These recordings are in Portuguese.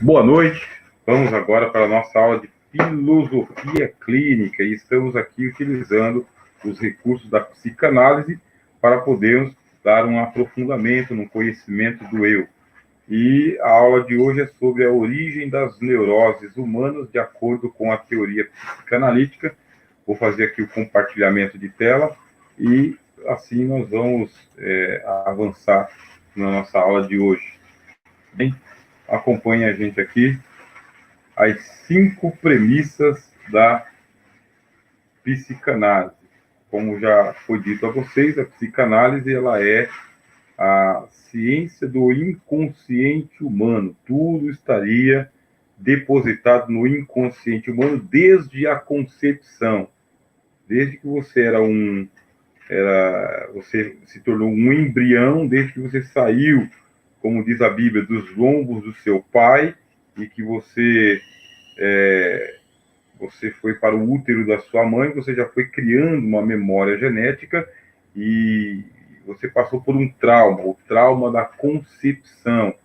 Boa noite. Vamos agora para a nossa aula de filosofia clínica e estamos aqui utilizando os recursos da psicanálise para podermos dar um aprofundamento no conhecimento do eu. E a aula de hoje é sobre a origem das neuroses humanas de acordo com a teoria psicanalítica. Vou fazer aqui o compartilhamento de tela e assim nós vamos avançar na nossa aula de hoje. Bem, acompanhe a gente aqui. As 5 premissas da psicanálise. Como já foi dito a vocês, a psicanálise ela é a ciência do inconsciente humano. Tudo estaria depositado no inconsciente humano desde a concepção. Desde que você você se tornou um embrião, desde que você saiu, como diz a Bíblia, dos lombos do seu pai, e que você foi para o útero da sua mãe, você já foi criando uma memória genética e você passou por um trauma, o trauma da concepção.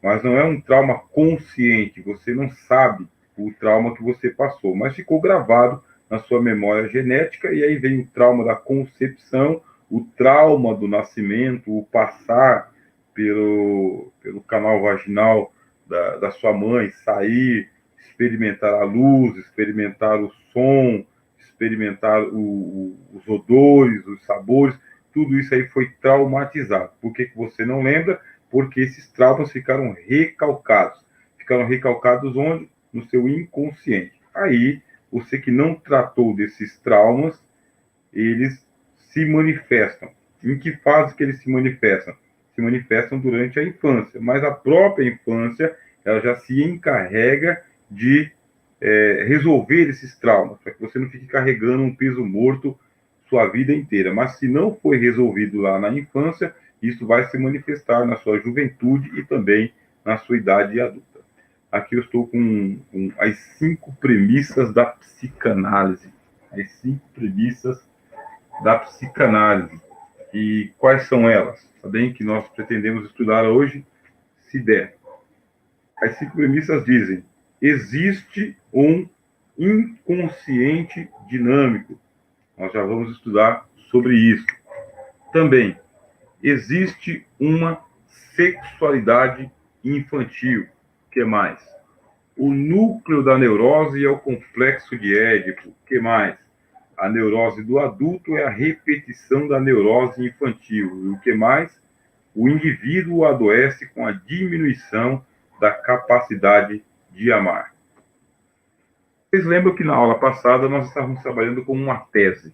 Mas não é um trauma consciente, você não sabe o trauma que você passou, mas ficou gravado na sua memória genética, e aí vem o trauma da concepção, o trauma do nascimento, o passar pelo canal vaginal da sua mãe, sair, experimentar a luz, experimentar o som, experimentar os odores, os sabores, tudo isso aí foi traumatizado. Por que você não lembra? Porque esses traumas ficaram recalcados. Ficaram recalcados onde? No seu inconsciente. Aí, você que não tratou desses traumas, eles se manifestam. Em que fase que eles se manifestam? Se manifestam durante a infância, mas a própria infância ela já se encarrega de resolver esses traumas, para que você não fique carregando um peso morto sua vida inteira. Mas se não foi resolvido lá na infância, isso vai se manifestar na sua juventude e também na sua idade adulta. Aqui eu estou com as 5 premissas da psicanálise. As 5 premissas da psicanálise. E quais são elas? Tá bem que nós pretendemos estudar hoje, se der. As 5 premissas dizem: existe um inconsciente dinâmico. Nós já vamos estudar sobre isso. Também, existe uma sexualidade infantil. O que mais? O núcleo da neurose é o complexo de Édipo. O que mais? A neurose do adulto é a repetição da neurose infantil. E o que mais? O indivíduo adoece com a diminuição da capacidade de amar. Vocês lembram que na aula passada nós estávamos trabalhando com uma tese.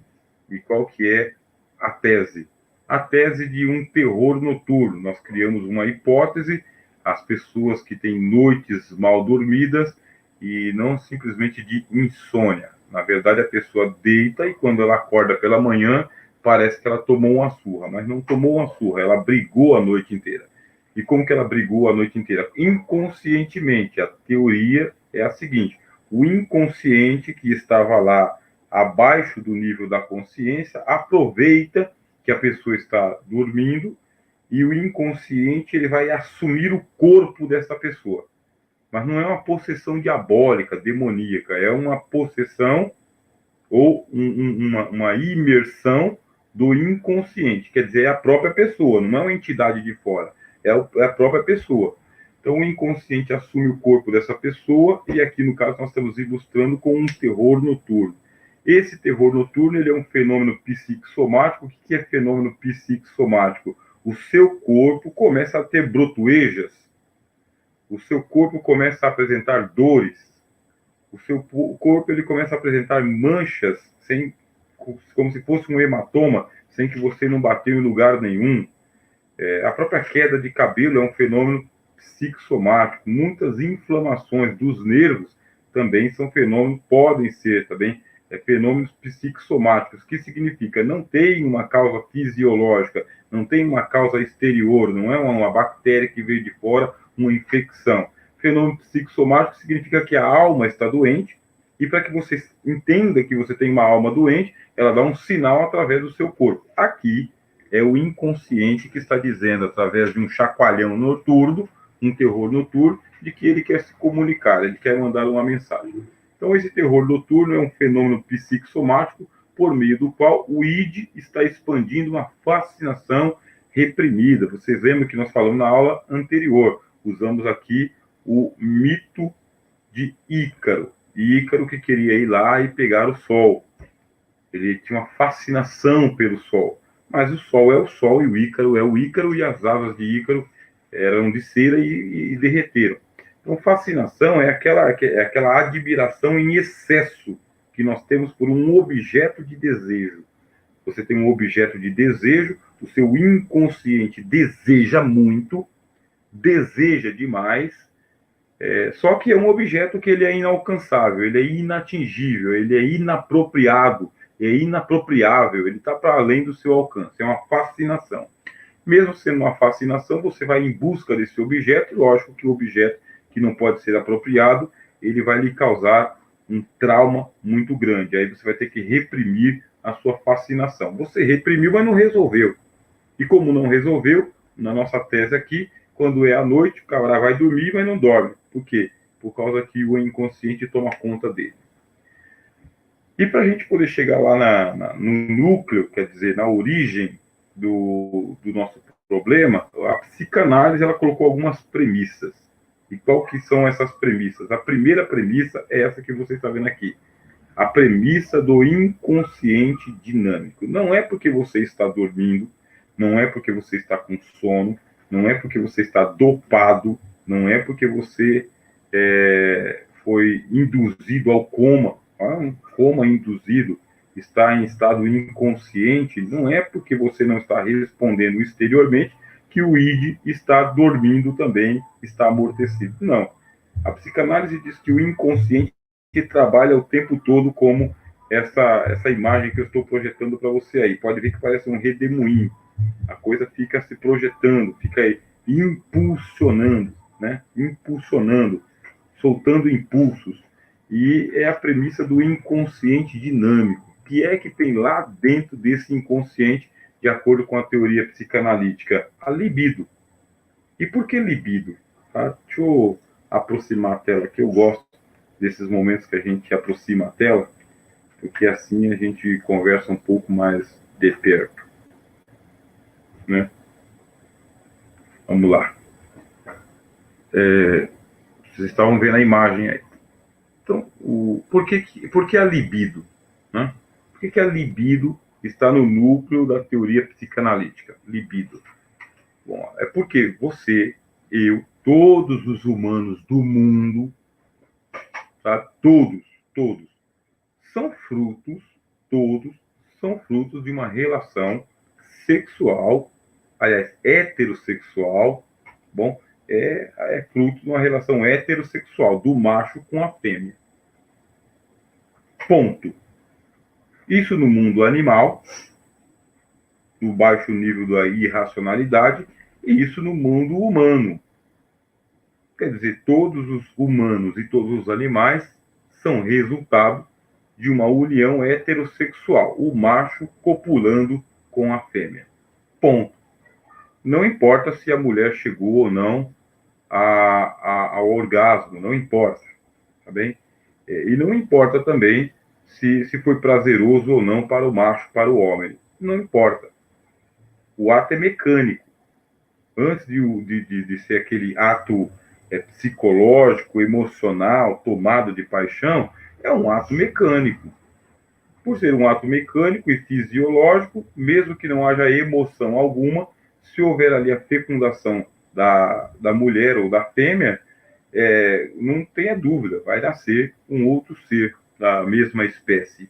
E qual que é a tese? A tese de um terror noturno. Nós criamos uma hipótese, as pessoas que têm noites mal dormidas e não simplesmente de insônia. Na verdade, a pessoa deita e quando ela acorda pela manhã, parece que ela tomou uma surra, mas não tomou uma surra, ela brigou a noite inteira. E como que ela brigou a noite inteira? Inconscientemente. A teoria é a seguinte: o inconsciente que estava lá abaixo do nível da consciência aproveita que a pessoa está dormindo e o inconsciente ele vai assumir o corpo dessa pessoa. Mas não é uma possessão diabólica, demoníaca, é uma possessão ou uma imersão do inconsciente, quer dizer, é a própria pessoa, não é uma entidade de fora, é a própria pessoa. Então, o inconsciente assume o corpo dessa pessoa e aqui, no caso, nós estamos ilustrando com um terror noturno. Esse terror noturno ele é um fenômeno psicossomático. O que é fenômeno psicossomático? O seu corpo começa a ter brotoejas, o seu corpo começa a apresentar dores, o seu corpo ele começa a apresentar manchas, como se fosse um hematoma, sem que você não bateu em lugar nenhum. A própria queda de cabelo é um fenômeno psicossomático. Muitas inflamações dos nervos também são fenômenos, podem ser também fenômenos psicossomáticos, que significa não tem uma causa fisiológica, não tem uma causa exterior, não é uma bactéria que veio de fora, uma infecção. Fenômeno psicossomático significa que a alma está doente, e para que você entenda que você tem uma alma doente, ela dá um sinal através do seu corpo. Aqui é o inconsciente que está dizendo, através de um chacoalhão noturno, um terror noturno de que ele quer se comunicar, ele quer mandar uma mensagem. Então, esse terror noturno é um fenômeno psicossomático por meio do qual o id está expandindo uma fascinação reprimida. Vocês lembram que nós falamos na aula anterior, usamos aqui o mito de Ícaro. E Ícaro que queria ir lá e pegar o sol. Ele tinha uma fascinação pelo sol. Mas o sol é o sol e o Ícaro é o Ícaro, e as asas de Ícaro eram de cera e derreteram. Então, fascinação é aquela admiração em excesso que nós temos por um objeto de desejo. Você tem um objeto de desejo, o seu inconsciente deseja muito, deseja demais, só que é um objeto que ele é inalcançável, ele é inatingível, ele é inapropriado, é inapropriável, ele está para além do seu alcance, é uma fascinação. Mesmo sendo uma fascinação, você vai em busca desse objeto, e lógico que o objeto que não pode ser apropriado, ele vai lhe causar um trauma muito grande. Aí você vai ter que reprimir a sua fascinação. Você reprimiu, mas não resolveu. E como não resolveu, na nossa tese aqui, quando é à noite, o cara vai dormir, mas não dorme. Por quê? Por causa que o inconsciente toma conta dele. E para a gente poder chegar lá no núcleo, quer dizer, na origem do nosso problema, a psicanálise ela colocou algumas premissas. E qual que são essas premissas? A primeira premissa é essa que você está vendo aqui. A premissa do inconsciente dinâmico. Não é porque você está dormindo, não é porque você está com sono, não é porque você está dopado, não é porque você foi induzido ao coma, um coma induzido, está em estado inconsciente, não é porque você não está respondendo exteriormente que o id está dormindo também, está amortecido. Não. A psicanálise diz que o inconsciente trabalha o tempo todo como essa imagem que eu estou projetando para você aí. Pode ver que parece um redemoinho. A coisa fica se projetando, fica aí impulsionando, né? Impulsionando, soltando impulsos. E é a premissa do inconsciente dinâmico. O que é que tem lá dentro desse inconsciente, de acordo com a teoria psicanalítica? A libido. E por que libido? Tá? Deixa eu aproximar a tela, que eu gosto desses momentos que a gente aproxima a tela, porque assim a gente conversa um pouco mais de perto. Né? Vamos lá. Vocês estavam vendo a imagem aí. Então, por que a libido? Né? Por que a libido está no núcleo da teoria psicanalítica? Libido. Bom, é porque você, eu, todos os humanos do mundo, tá? Todos, são frutos, todos são frutos de uma relação sexual, aliás, heterossexual, bom, é fruto de uma relação heterossexual, do macho com a fêmea. Ponto. Isso no mundo animal, no baixo nível da irracionalidade, e isso no mundo humano. Quer dizer, todos os humanos e todos os animais são resultado de uma união heterossexual, o macho copulando com a fêmea. Ponto. Não importa se a mulher chegou ou não ao orgasmo, não importa, tá bem? E não importa também se foi prazeroso ou não para o macho, para o homem. Não importa. O ato é mecânico. Antes de ser aquele ato psicológico, emocional, tomado de paixão, é um ato mecânico. Por ser um ato mecânico e fisiológico, mesmo que não haja emoção alguma, se houver ali a fecundação da mulher ou da fêmea, não tenha dúvida, vai nascer um outro ser da mesma espécie.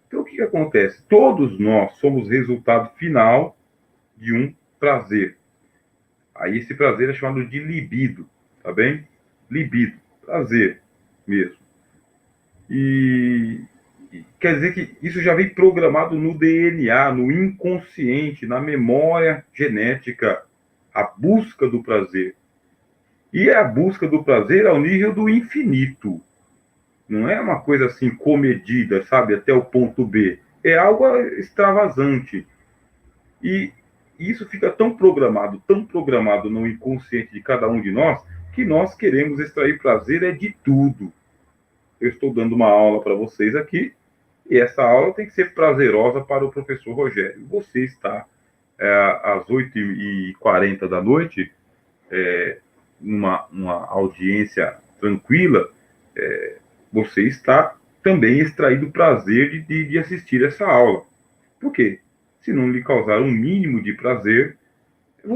Então, o que acontece? Todos nós somos resultado final de um prazer. Aí esse prazer é chamado de libido, tá bem? Libido, prazer mesmo. E quer dizer que isso já vem programado no DNA, no inconsciente, na memória genética, a busca do prazer. E é a busca do prazer ao nível do infinito. Não é uma coisa assim comedida, sabe, até o ponto B. É algo extravasante. E E isso fica tão programado no inconsciente de cada um de nós, que nós queremos extrair prazer é de tudo. Eu estou dando uma aula para vocês aqui, e essa aula tem que ser prazerosa para o professor Rogério. Você está às 8h40 da noite, numa audiência tranquila, você está também extraindo prazer de assistir essa aula. Por quê? Se não lhe causar um mínimo de prazer,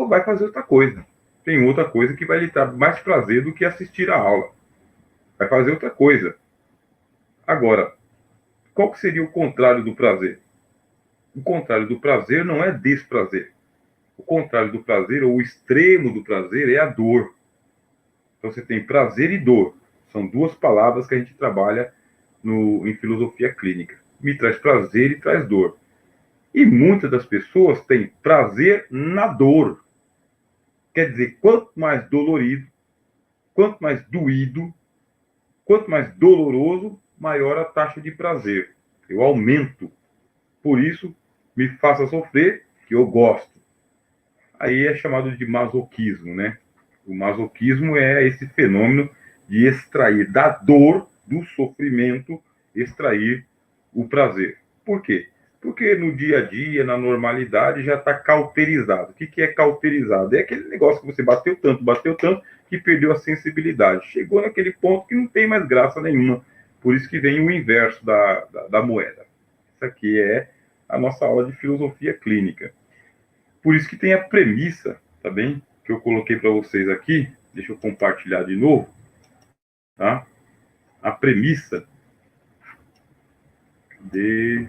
vai fazer outra coisa. Tem outra coisa que vai lhe dar mais prazer do que assistir a aula. Vai fazer outra coisa. Agora, qual que seria o contrário do prazer? O contrário do prazer não é desprazer. O contrário do prazer, ou o extremo do prazer, é a dor. Então você tem prazer e dor. São duas palavras que a gente trabalha em filosofia clínica. Me traz prazer e traz dor. E muitas das pessoas têm prazer na dor. Quer dizer, quanto mais dolorido, quanto mais doído, quanto mais doloroso, maior a taxa de prazer. Eu aumento. Por isso, me faça sofrer, que eu gosto. Aí é chamado de masoquismo, né? O masoquismo é esse fenômeno de extrair da dor, do sofrimento, extrair o prazer. Por quê? Porque no dia a dia, na normalidade, já está cauterizado. O que é cauterizado? É aquele negócio que você bateu tanto, que perdeu a sensibilidade. Chegou naquele ponto que não tem mais graça nenhuma. Por isso que vem o inverso da moeda. Isso aqui é a nossa aula de filosofia clínica. Por isso que tem a premissa, tá bem? Que eu coloquei para vocês aqui. Deixa eu compartilhar de novo. Tá? A premissa de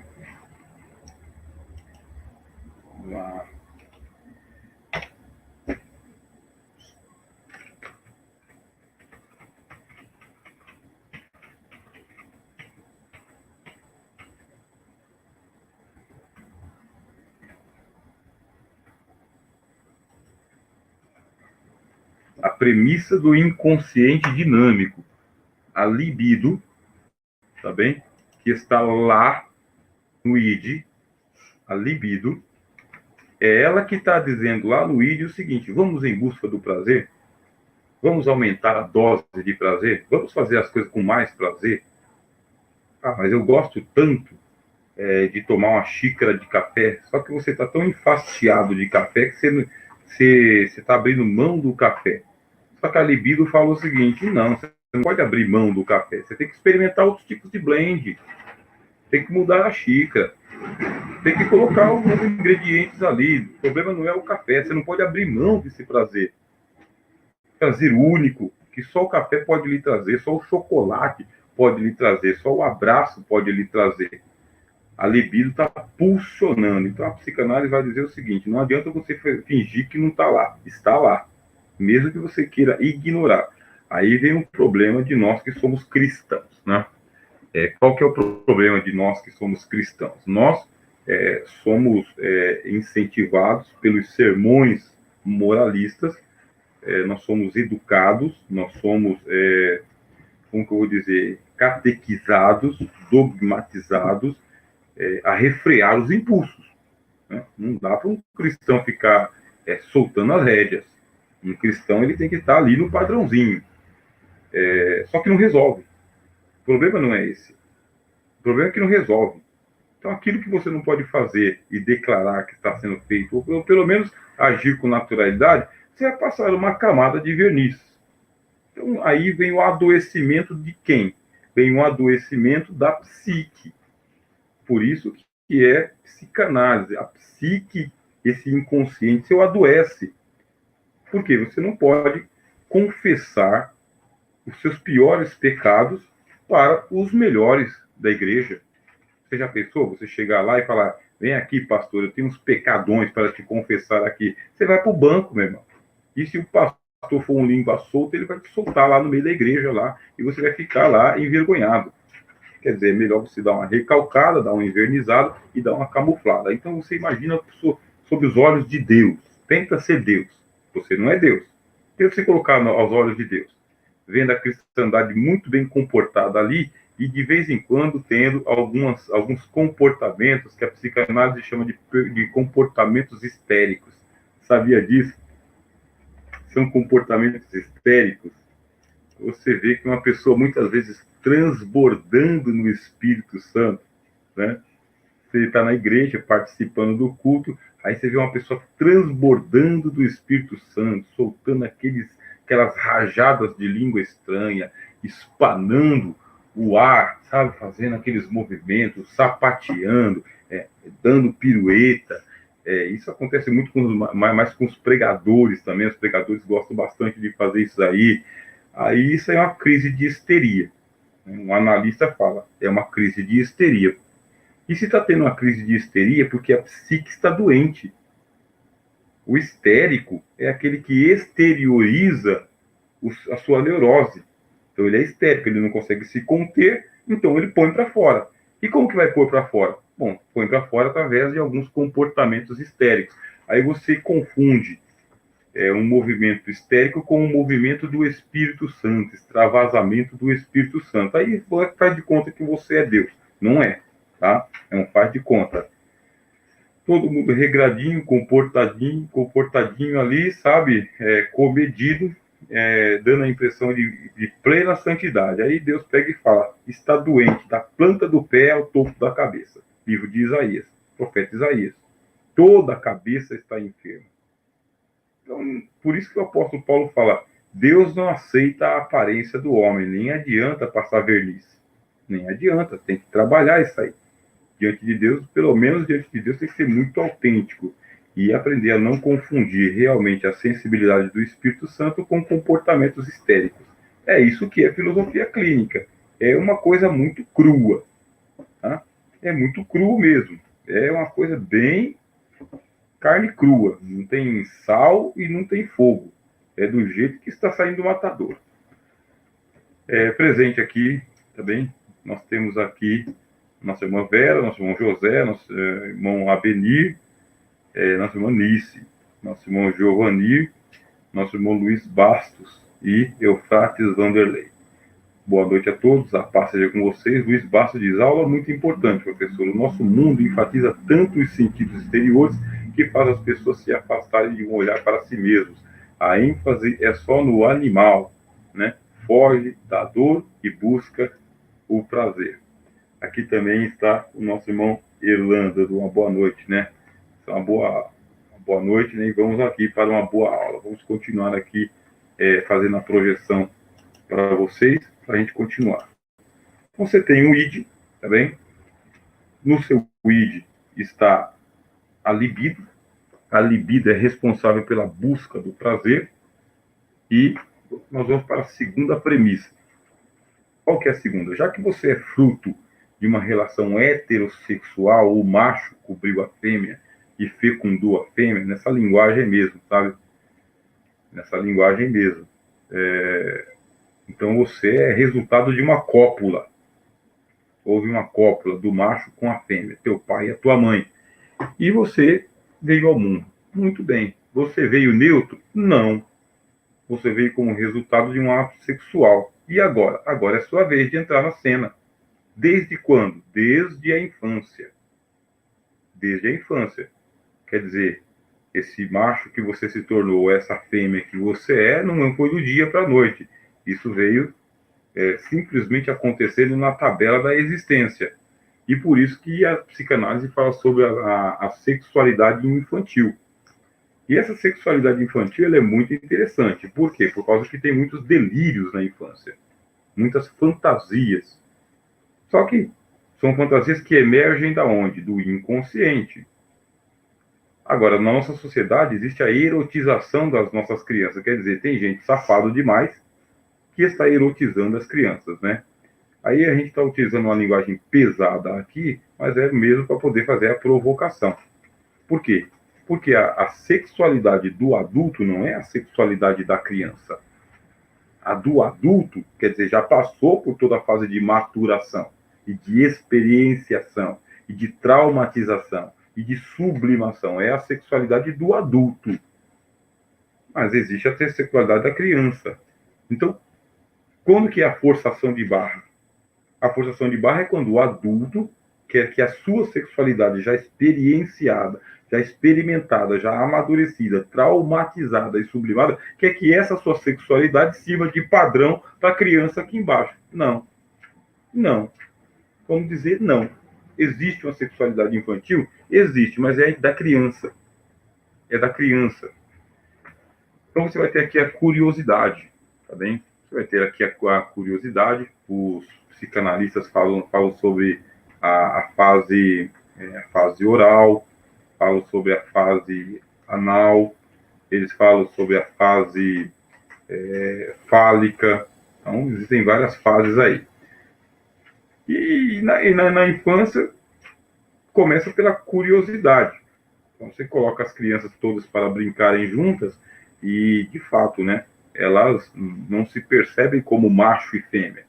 a premissa do inconsciente dinâmico, a libido, tá bem? Que está lá no id, a libido, é ela que está dizendo lá no id o seguinte: vamos em busca do prazer? Vamos aumentar a dose de prazer? Vamos fazer as coisas com mais prazer? Ah, mas eu gosto tanto de tomar uma xícara de café, só que você está tão enfastiado de café que você está abrindo mão do café. Só que a libido fala o seguinte: não, você não pode abrir mão do café, você tem que experimentar outros tipos de blend, tem que mudar a xícara, tem que colocar alguns ingredientes ali. O problema não é o café, você não pode abrir mão desse prazer. Prazer único, que só o café pode lhe trazer, só o chocolate pode lhe trazer, só o abraço pode lhe trazer. A libido está pulsionando. Então a psicanálise vai dizer o seguinte: não adianta você fingir que não está lá, está lá, mesmo que você queira ignorar. Aí vem um problema de nós que somos cristãos, né? Qual que é o problema de nós que somos cristãos? Nós somos incentivados pelos sermões moralistas, nós somos educados, nós somos, como que eu vou dizer, catequizados, dogmatizados, a refrear os impulsos. Né? Não dá para um cristão ficar soltando as rédeas. Um cristão ele tem que estar ali no padrãozinho. Só que não resolve. O problema não é esse. O problema é que não resolve. Então, aquilo que você não pode fazer e declarar que está sendo feito, ou pelo menos agir com naturalidade, você vai passar uma camada de verniz. Então, aí vem o adoecimento de quem? Vem o adoecimento da psique. Por isso que é psicanálise. A psique, esse inconsciente, seu adoece. Por quê? Você não pode confessar os seus piores pecados para os melhores da igreja. Você já pensou? Você chegar lá e falar: vem aqui, pastor, eu tenho uns pecadões para te confessar aqui. Você vai para o banco, meu irmão. E se o pastor for um língua solta, ele vai te soltar lá no meio da igreja, lá, e você vai ficar lá envergonhado. Quer dizer, é melhor você dar uma recalcada, dar uma invernizada e dar uma camuflada. Então você imagina sob os olhos de Deus. Tenta ser Deus. Você não é Deus. Tenta se colocar aos olhos de Deus. Vendo a cristandade muito bem comportada ali e de vez em quando tendo alguns comportamentos que a psicanálise chama de comportamentos histéricos. sabia disso? São comportamentos histéricos. Você vê que uma pessoa muitas vezes transbordando no Espírito Santo, né? Você está na igreja participando do culto, aí você vê uma pessoa transbordando do Espírito Santo, soltando aquelas rajadas de língua estranha, espanando o ar, sabe? Fazendo aqueles movimentos, sapateando, dando pirueta. Isso acontece muito mais com os pregadores também. Os pregadores gostam bastante de fazer isso aí. Aí isso é uma crise de histeria. Um analista fala, é uma crise de histeria. E se está tendo uma crise de histeria, é porque a psique está doente. O histérico é aquele que exterioriza a sua neurose. Então ele é histérico, ele não consegue se conter, então ele põe para fora. E como que vai pôr para fora? Bom, põe para fora através de alguns comportamentos histéricos. Aí você confunde um movimento histérico com um movimento do Espírito Santo, extravasamento do Espírito Santo. Aí você faz de conta que você é Deus. Não é, tá? É um faz de conta. Todo mundo regradinho, comportadinho ali, sabe? Comedido, dando a impressão de plena santidade. Aí Deus pega e fala, está doente, da planta do pé ao topo da cabeça. Livro de Isaías, profeta Isaías. Toda a cabeça está enferma. Então, por isso que o apóstolo Paulo fala, Deus não aceita a aparência do homem, nem adianta passar verniz. Nem adianta, tem que trabalhar isso aí. Diante de Deus, pelo menos diante de Deus, tem que ser muito autêntico e aprender a não confundir realmente a sensibilidade do Espírito Santo com comportamentos histéricos. É isso que é filosofia clínica. É uma coisa muito crua. Tá? É muito cru mesmo. É uma coisa bem carne crua. Não tem sal e não tem fogo. É do jeito que está saindo do matador. Presente aqui também, nós temos aqui nossa irmã Vera, nosso irmão José, nosso irmão Abenir, nossa irmã Nice, nosso irmão Giovanni, nosso irmão Luiz Bastos e Eufrates Vanderlei. Boa noite a todos, a paz seja com vocês. Luiz Bastos diz, aula muito importante, professor. O nosso mundo enfatiza tanto os sentidos exteriores que faz as pessoas se afastarem de um olhar para si mesmos. A ênfase é só no animal, né? Foge da dor e busca o prazer. Aqui também está o nosso irmão Irlanda, de uma boa noite, né? Uma boa noite, né? E vamos aqui para uma boa aula. Vamos continuar aqui fazendo a projeção para vocês, para a gente continuar. Você tem o id, tá bem? No seu id está a libido. A libido é responsável pela busca do prazer. E nós vamos para a segunda premissa. Qual que é a segunda? Já que você é fruto de uma relação heterossexual, o macho cobriu a fêmea e fecundou a fêmea, nessa linguagem mesmo, sabe? Nessa linguagem mesmo. Então você é resultado de uma cópula. Houve uma cópula do macho com a fêmea, teu pai e a tua mãe. E você veio ao mundo. Muito bem. Você veio neutro? Não. Você veio como resultado de um ato sexual. E agora? Agora é sua vez de entrar na cena. Desde quando? Desde a infância. Desde a infância. Quer dizer, esse macho que você se tornou, essa fêmea que você não foi do dia para a noite. Isso veio simplesmente acontecendo na tabela da existência. E por isso que a psicanálise fala sobre a sexualidade infantil. E essa sexualidade infantil ela é muito interessante. Por quê? Por causa que tem muitos delírios na infância. Muitas fantasias. Só que são fantasias que emergem da onde? Do inconsciente. Agora, na nossa sociedade, existe a erotização das nossas crianças. Quer dizer, tem gente safado demais que está erotizando as crianças, né? Aí a gente está utilizando uma linguagem pesada aqui, mas é mesmo para poder fazer a provocação. Por quê? Porque a sexualidade do adulto não é a sexualidade da criança. A do adulto, quer dizer, já passou por toda a fase de maturação, e de experienciação, e de traumatização, e de sublimação. É a sexualidade do adulto. Mas existe a sexualidade da criança. Então, quando que é a forçação de barra? A forçação de barra é quando o adulto quer que a sua sexualidade já experienciada, já experimentada, já amadurecida, traumatizada e sublimada, quer que essa sua sexualidade sirva de padrão para a criança aqui embaixo. Não. Não. Vamos dizer não. Existe uma sexualidade infantil? Existe, mas é da criança. É da criança. Então você vai ter aqui a curiosidade, tá bem? Você vai ter aqui a curiosidade. Os psicanalistas falam sobre a fase oral, falam sobre a fase anal, eles falam sobre a fase fálica. Então, existem várias fases aí. E na infância, começa pela curiosidade. Então, você coloca as crianças todas para brincarem juntas e, de fato, né, elas não se percebem como macho e fêmea.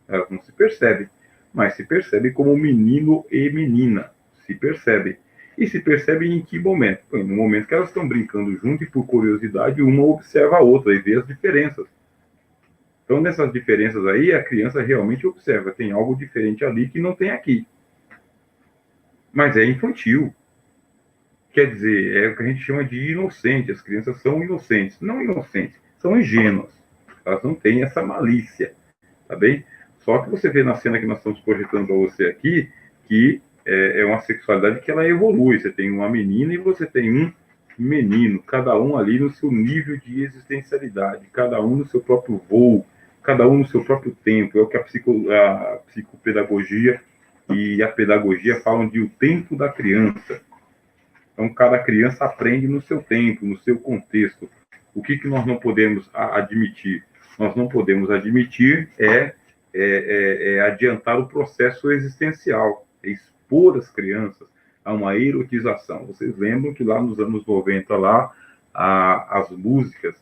Elas não se percebem, mas se percebem como menino e menina. Se percebem. E se percebem em que momento? No momento que elas estão brincando junto e, por curiosidade, uma observa a outra e vê as diferenças. Então, nessas diferenças aí, a criança realmente observa. Tem algo diferente ali que não tem aqui. Mas é infantil. Quer dizer, é o que a gente chama de inocente. As crianças são inocentes. Não inocentes, são ingênuas. Elas não têm essa malícia, tá bem? Só que você vê na cena que nós estamos projetando para você aqui, que é uma sexualidade que ela evolui. Você tem uma menina e você tem um menino, cada um ali no seu nível de existencialidade, cada um no seu próprio voo, cada um no seu próprio tempo. É o que a psicopedagogia e a pedagogia falam de o tempo da criança. Então, cada criança aprende no seu tempo, no seu contexto. O que nós não podemos admitir? Nós não podemos admitir adiantar o processo existencial, é expor as crianças a uma erotização. Vocês lembram que lá nos anos 90, lá, as músicas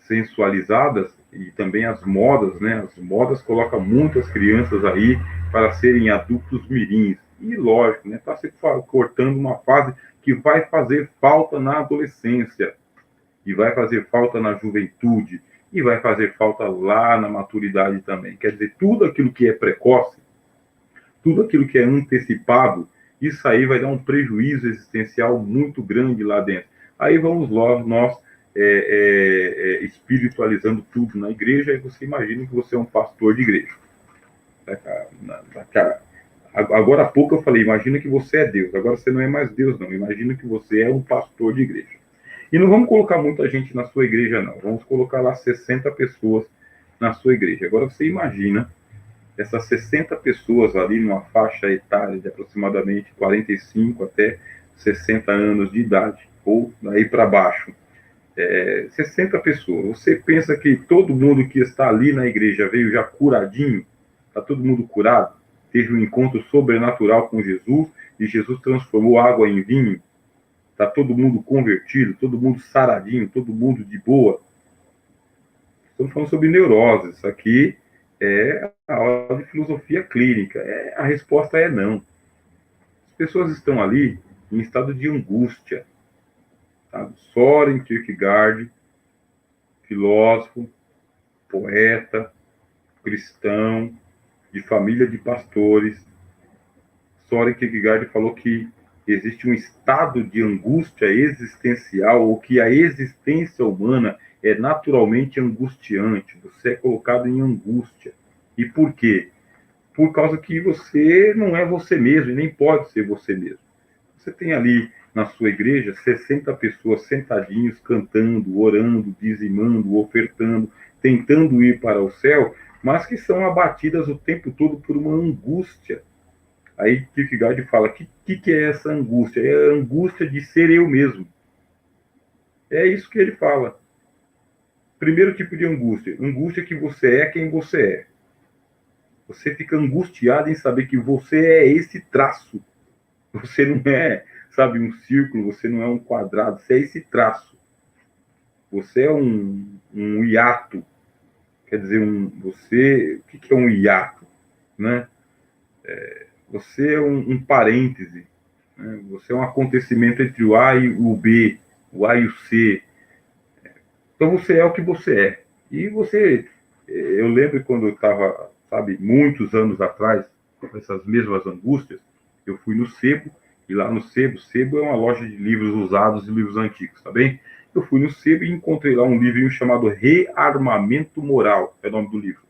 sensualizadas e também as modas, né? As modas colocam muitas crianças aí para serem adultos mirins. E lógico, né? Está se cortando uma fase que vai fazer falta na adolescência, e vai fazer falta na juventude, e vai fazer falta lá na maturidade também. Quer dizer, tudo aquilo que é precoce, tudo aquilo que é antecipado, isso aí vai dar um prejuízo existencial muito grande lá dentro. Aí vamos nós espiritualizando tudo na igreja, e você imagina que você é um pastor de igreja. Agora há pouco eu falei, imagina que você é Deus. Agora você não é mais Deus, não. Imagina que você é um pastor de igreja. E não vamos colocar muita gente na sua igreja, não. Vamos colocar lá 60 pessoas na sua igreja. Agora você imagina essas 60 pessoas ali numa faixa etária de aproximadamente 45 até 60 anos de idade, ou daí para baixo. 60 pessoas. Você pensa que todo mundo que está ali na igreja veio já curadinho? Está todo mundo curado? Teve um encontro sobrenatural com Jesus e Jesus transformou água em vinho? Está todo mundo convertido, todo mundo saradinho, todo mundo de boa? Estamos falando sobre neurose. Isso aqui é a aula de filosofia clínica. A resposta é não. As pessoas estão ali em estado de angústia. Tá? Soren Kierkegaard, filósofo, poeta, cristão, de família de pastores. Soren Kierkegaard falou que existe um estado de angústia existencial, ou que a existência humana é naturalmente angustiante. Você é colocado em angústia. E por quê? Por causa que você não é você mesmo, e nem pode ser você mesmo. Você tem ali na sua igreja 60 pessoas sentadinhos, cantando, orando, dizimando, ofertando, tentando ir para o céu, mas que são abatidas o tempo todo por uma angústia. Aí Kierkegaard fala, que é essa angústia? É a angústia de ser eu mesmo. É isso que ele fala. Primeiro tipo de angústia. Angústia que você é quem você é. Você fica angustiado em saber que você é esse traço. Você não é, sabe, um círculo, você não é um quadrado, você é esse traço. Você é um hiato. Quer dizer, o que é um hiato? Né? Você é um parêntese. Né? Você é um acontecimento entre o A e o B, o A e o C. Então você é o que você é. E você, eu lembro quando eu estava, sabe, muitos anos atrás, com essas mesmas angústias, eu fui no sebo ir lá no Sebo. Sebo é uma loja de livros usados e livros antigos, tá bem? Eu fui no Sebo e encontrei lá um livrinho chamado Rearmamento Moral, é o nome do livro.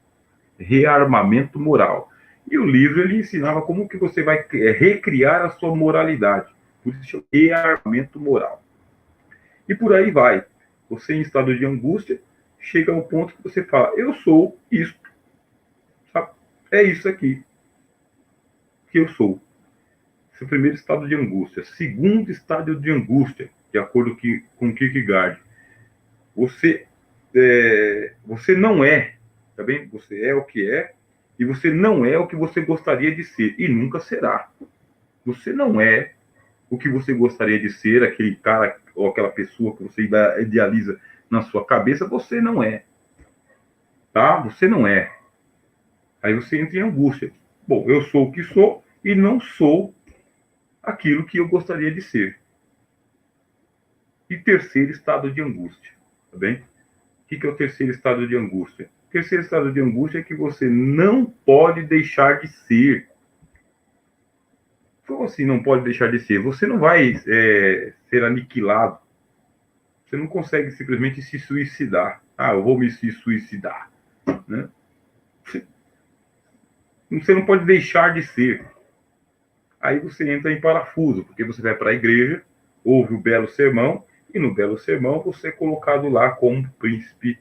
Rearmamento Moral. E o livro, ele ensinava como que você vai recriar a sua moralidade. Por isso chama rearmamento moral. E por aí vai. Você, em estado de angústia, chega ao ponto que você fala, eu sou isso. Sabe? É isso aqui que eu sou. Esse é o primeiro estado de angústia. Segundo estado de angústia, de acordo com Kierkegaard, você não é, tá bem? Você é o que é, e você não é o que você gostaria de ser, e nunca será. Você não é o que você gostaria de ser, aquele cara ou aquela pessoa que você idealiza na sua cabeça, você não é, tá? Você não é. Aí você entra em angústia. Bom, eu sou o que sou e não sou aquilo que eu gostaria de ser. E terceiro estado de angústia, tá bem? O que é o terceiro estado de angústia? O terceiro estado de angústia é que você não pode deixar de ser. Como assim não pode deixar de ser? Você não vai ser aniquilado. Você não consegue simplesmente se suicidar. Ah, eu vou me suicidar. Né? Você não pode deixar de ser. Aí você entra em parafuso, porque você vai para a igreja, ouve o belo sermão, e no belo sermão você é colocado lá como príncipe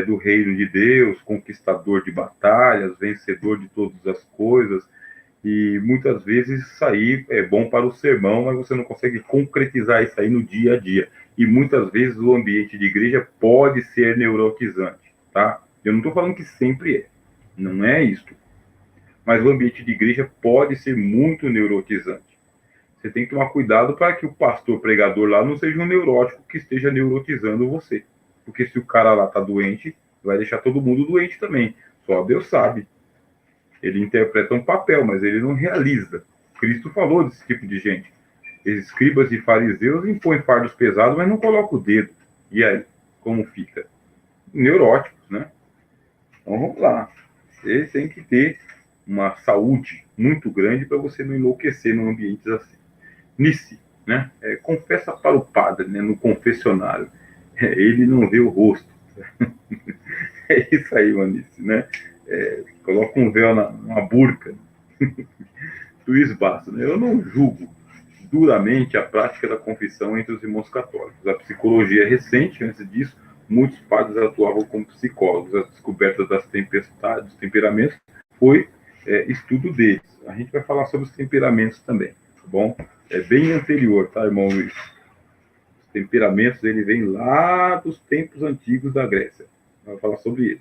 do reino de Deus, conquistador de batalhas, vencedor de todas as coisas, e muitas vezes isso aí é bom para o sermão, mas você não consegue concretizar isso aí no dia a dia. E muitas vezes o ambiente de igreja pode ser neurotizante, tá? Eu não estou falando que sempre é, não é isso. Mas o ambiente de igreja pode ser muito neurotizante. Você tem que tomar cuidado para que o pastor pregador lá não seja um neurótico que esteja neurotizando você. Porque se o cara lá está doente, vai deixar todo mundo doente também. Só Deus sabe. Ele interpreta um papel, mas ele não realiza. Cristo falou desse tipo de gente. Escribas e fariseus impõem fardos pesados, mas não colocam o dedo. E aí, como fica? Neuróticos, né? Então vamos lá. Você tem que ter uma saúde muito grande para você não enlouquecer num ambiente assim. Nice, né? Confessa para o padre, né? No confessionário. Ele não vê o rosto. É isso aí, Manice, né? Coloca um véu numa burca. Luiz Bastos, né? Eu não julgo duramente a prática da confissão entre os irmãos católicos. A psicologia é recente, antes disso, muitos padres atuavam como psicólogos. A descoberta das tempestades, dos temperamentos, foi estudo deles. A gente vai falar sobre os temperamentos também, tá bom? É bem anterior, tá, irmão Luiz? Os temperamentos, ele vem lá dos tempos antigos da Grécia. Vai falar sobre ele.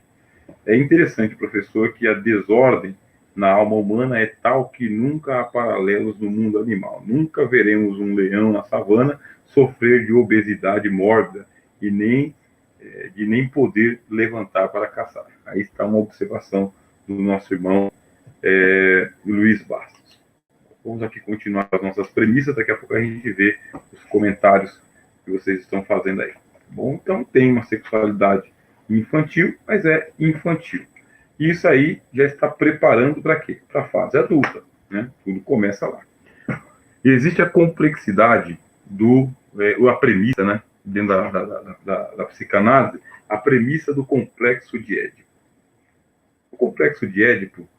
É interessante, professor, que a desordem na alma humana é tal que nunca há paralelos no mundo animal. Nunca veremos um leão na savana sofrer de obesidade mórbida e de nem poder levantar para caçar. Aí está uma observação do nosso irmão Luiz Bastos. Vamos aqui continuar as nossas premissas, daqui a pouco a gente vê os comentários que vocês estão fazendo aí. Bom, então tem uma sexualidade infantil, mas é infantil. E isso aí já está preparando para quê? Para a fase adulta, né? Tudo começa lá. E existe a complexidade a premissa, né? Dentro da psicanálise, a premissa do complexo de Édipo. O complexo de Édipo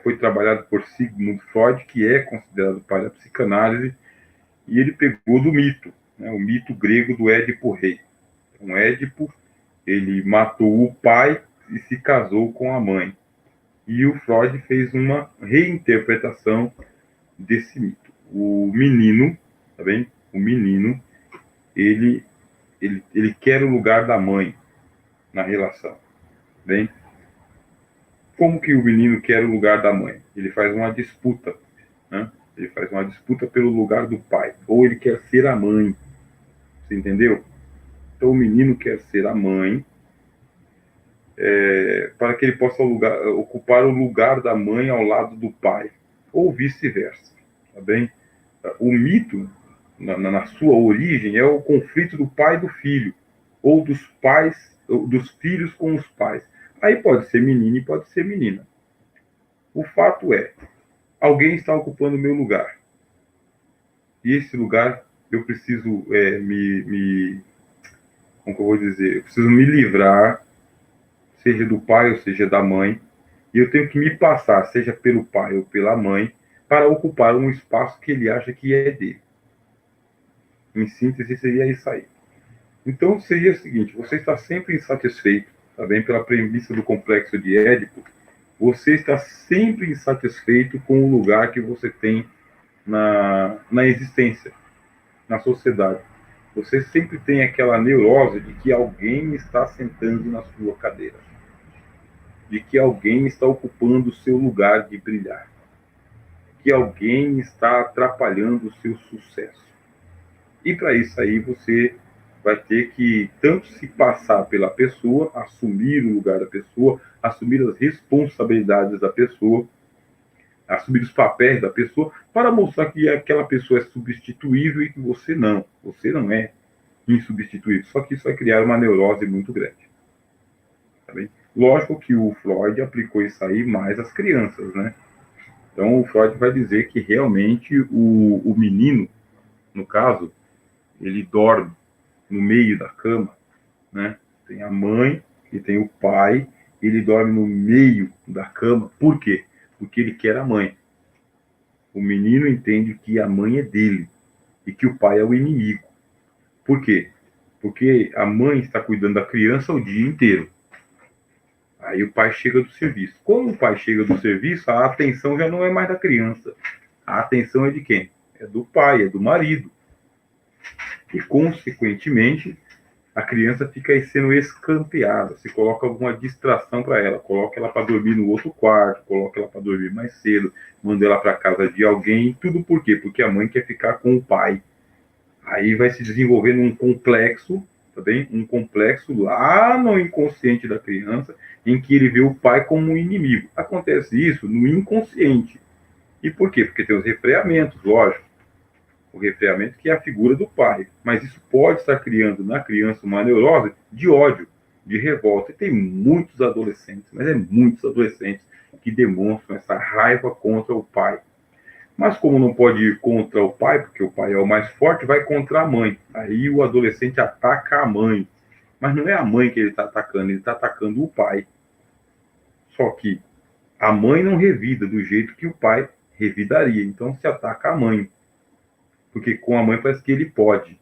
foi trabalhado por Sigmund Freud, que é considerado pai da psicanálise, e ele pegou do mito, né? O mito grego do Édipo Rei. Então, Édipo, ele matou o pai e se casou com a mãe. E o Freud fez uma reinterpretação desse mito. O menino, tá bem? O menino, ele quer o lugar da mãe na relação, tá bem? Como que o menino quer o lugar da mãe? Ele faz uma disputa, né? Ele faz uma disputa pelo lugar do pai. Ou ele quer ser a mãe. Você entendeu? Então o menino quer ser a mãe, para que ele possa ocupar o lugar da mãe ao lado do pai, ou vice-versa, tá bem? O mito, na sua origem, é o conflito do pai e do filho, ou dos filhos com os pais. Aí pode ser menino e pode ser menina. O fato é, alguém está ocupando o meu lugar. e esse lugar eu preciso como que eu vou dizer? Eu preciso me livrar, seja do pai ou seja da mãe, e eu tenho que me passar, seja pelo pai ou pela mãe, para ocupar um espaço que ele acha que é dele. Em síntese, seria isso aí. Então, seria o seguinte: você está sempre insatisfeito, tá bem? Pela premissa do complexo de Édipo, você está sempre insatisfeito com o lugar que você tem na existência, na sociedade. Você sempre tem aquela neurose de que alguém está sentando na sua cadeira, de que alguém está ocupando o seu lugar de brilhar, que alguém está atrapalhando o seu sucesso. E para isso aí você vai ter que tanto se passar pela pessoa, assumir o lugar da pessoa, assumir as responsabilidades da pessoa, assumir os papéis da pessoa, para mostrar que aquela pessoa é substituível e que você não é insubstituível. Só que isso vai criar uma neurose muito grande. Tá bem? Lógico que o Freud aplicou isso aí mais às crianças, né? Então o Freud vai dizer que realmente o menino, no caso, ele dorme no meio da cama, né? Tem a mãe e tem o pai, ele dorme no meio da cama. Por quê? Porque ele quer a mãe. O menino entende que a mãe é dele e que o pai é o inimigo. Por quê? Porque a mãe está cuidando da criança o dia inteiro. Aí o pai chega do serviço. Quando o pai chega do serviço, a atenção já não é mais da criança. A atenção é de quem? É do pai, é do marido. E, consequentemente, a criança fica aí sendo escanteada. Se coloca alguma distração para ela, coloca ela para dormir no outro quarto, coloca ela para dormir mais cedo, manda ela para casa de alguém. Tudo por quê? Porque a mãe quer ficar com o pai. Aí vai se desenvolvendo um complexo, tá bem? Um complexo lá no inconsciente da criança, em que ele vê o pai como um inimigo. Acontece isso no inconsciente. E por quê? Porque tem os refreamentos, lógico. O refreamento que é a figura do pai. Mas isso pode estar criando na criança uma neurose de ódio, de revolta. E tem muitos adolescentes, mas muitos adolescentes que demonstram essa raiva contra o pai. Mas como não pode ir contra o pai, porque o pai é o mais forte, vai contra a mãe. Aí o adolescente ataca a mãe. Mas não é a mãe que ele está atacando, ele está atacando o pai. Só que a mãe não revida do jeito que o pai revidaria. Então se ataca a mãe. Porque com a mãe parece que ele pode.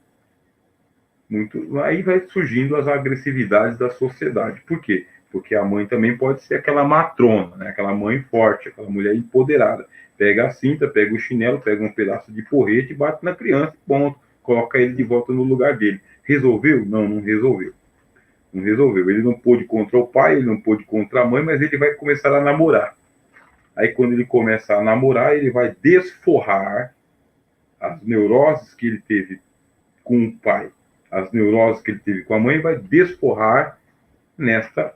Muito. Aí vai surgindo as agressividades da sociedade. Por quê? Porque a mãe também pode ser aquela matrona, né? Aquela mãe forte, aquela mulher empoderada. Pega a cinta, pega o chinelo, pega um pedaço de porrete e bate na criança, ponto. Coloca ele de volta no lugar dele. Resolveu? Não, não resolveu. Não resolveu. Ele não pôde contra o pai, ele não pôde contra a mãe, mas ele vai começar a namorar. Aí quando ele começa a namorar, ele vai desforrar as neuroses que ele teve com o pai, as neuroses que ele teve com a mãe, vai desforrar nessa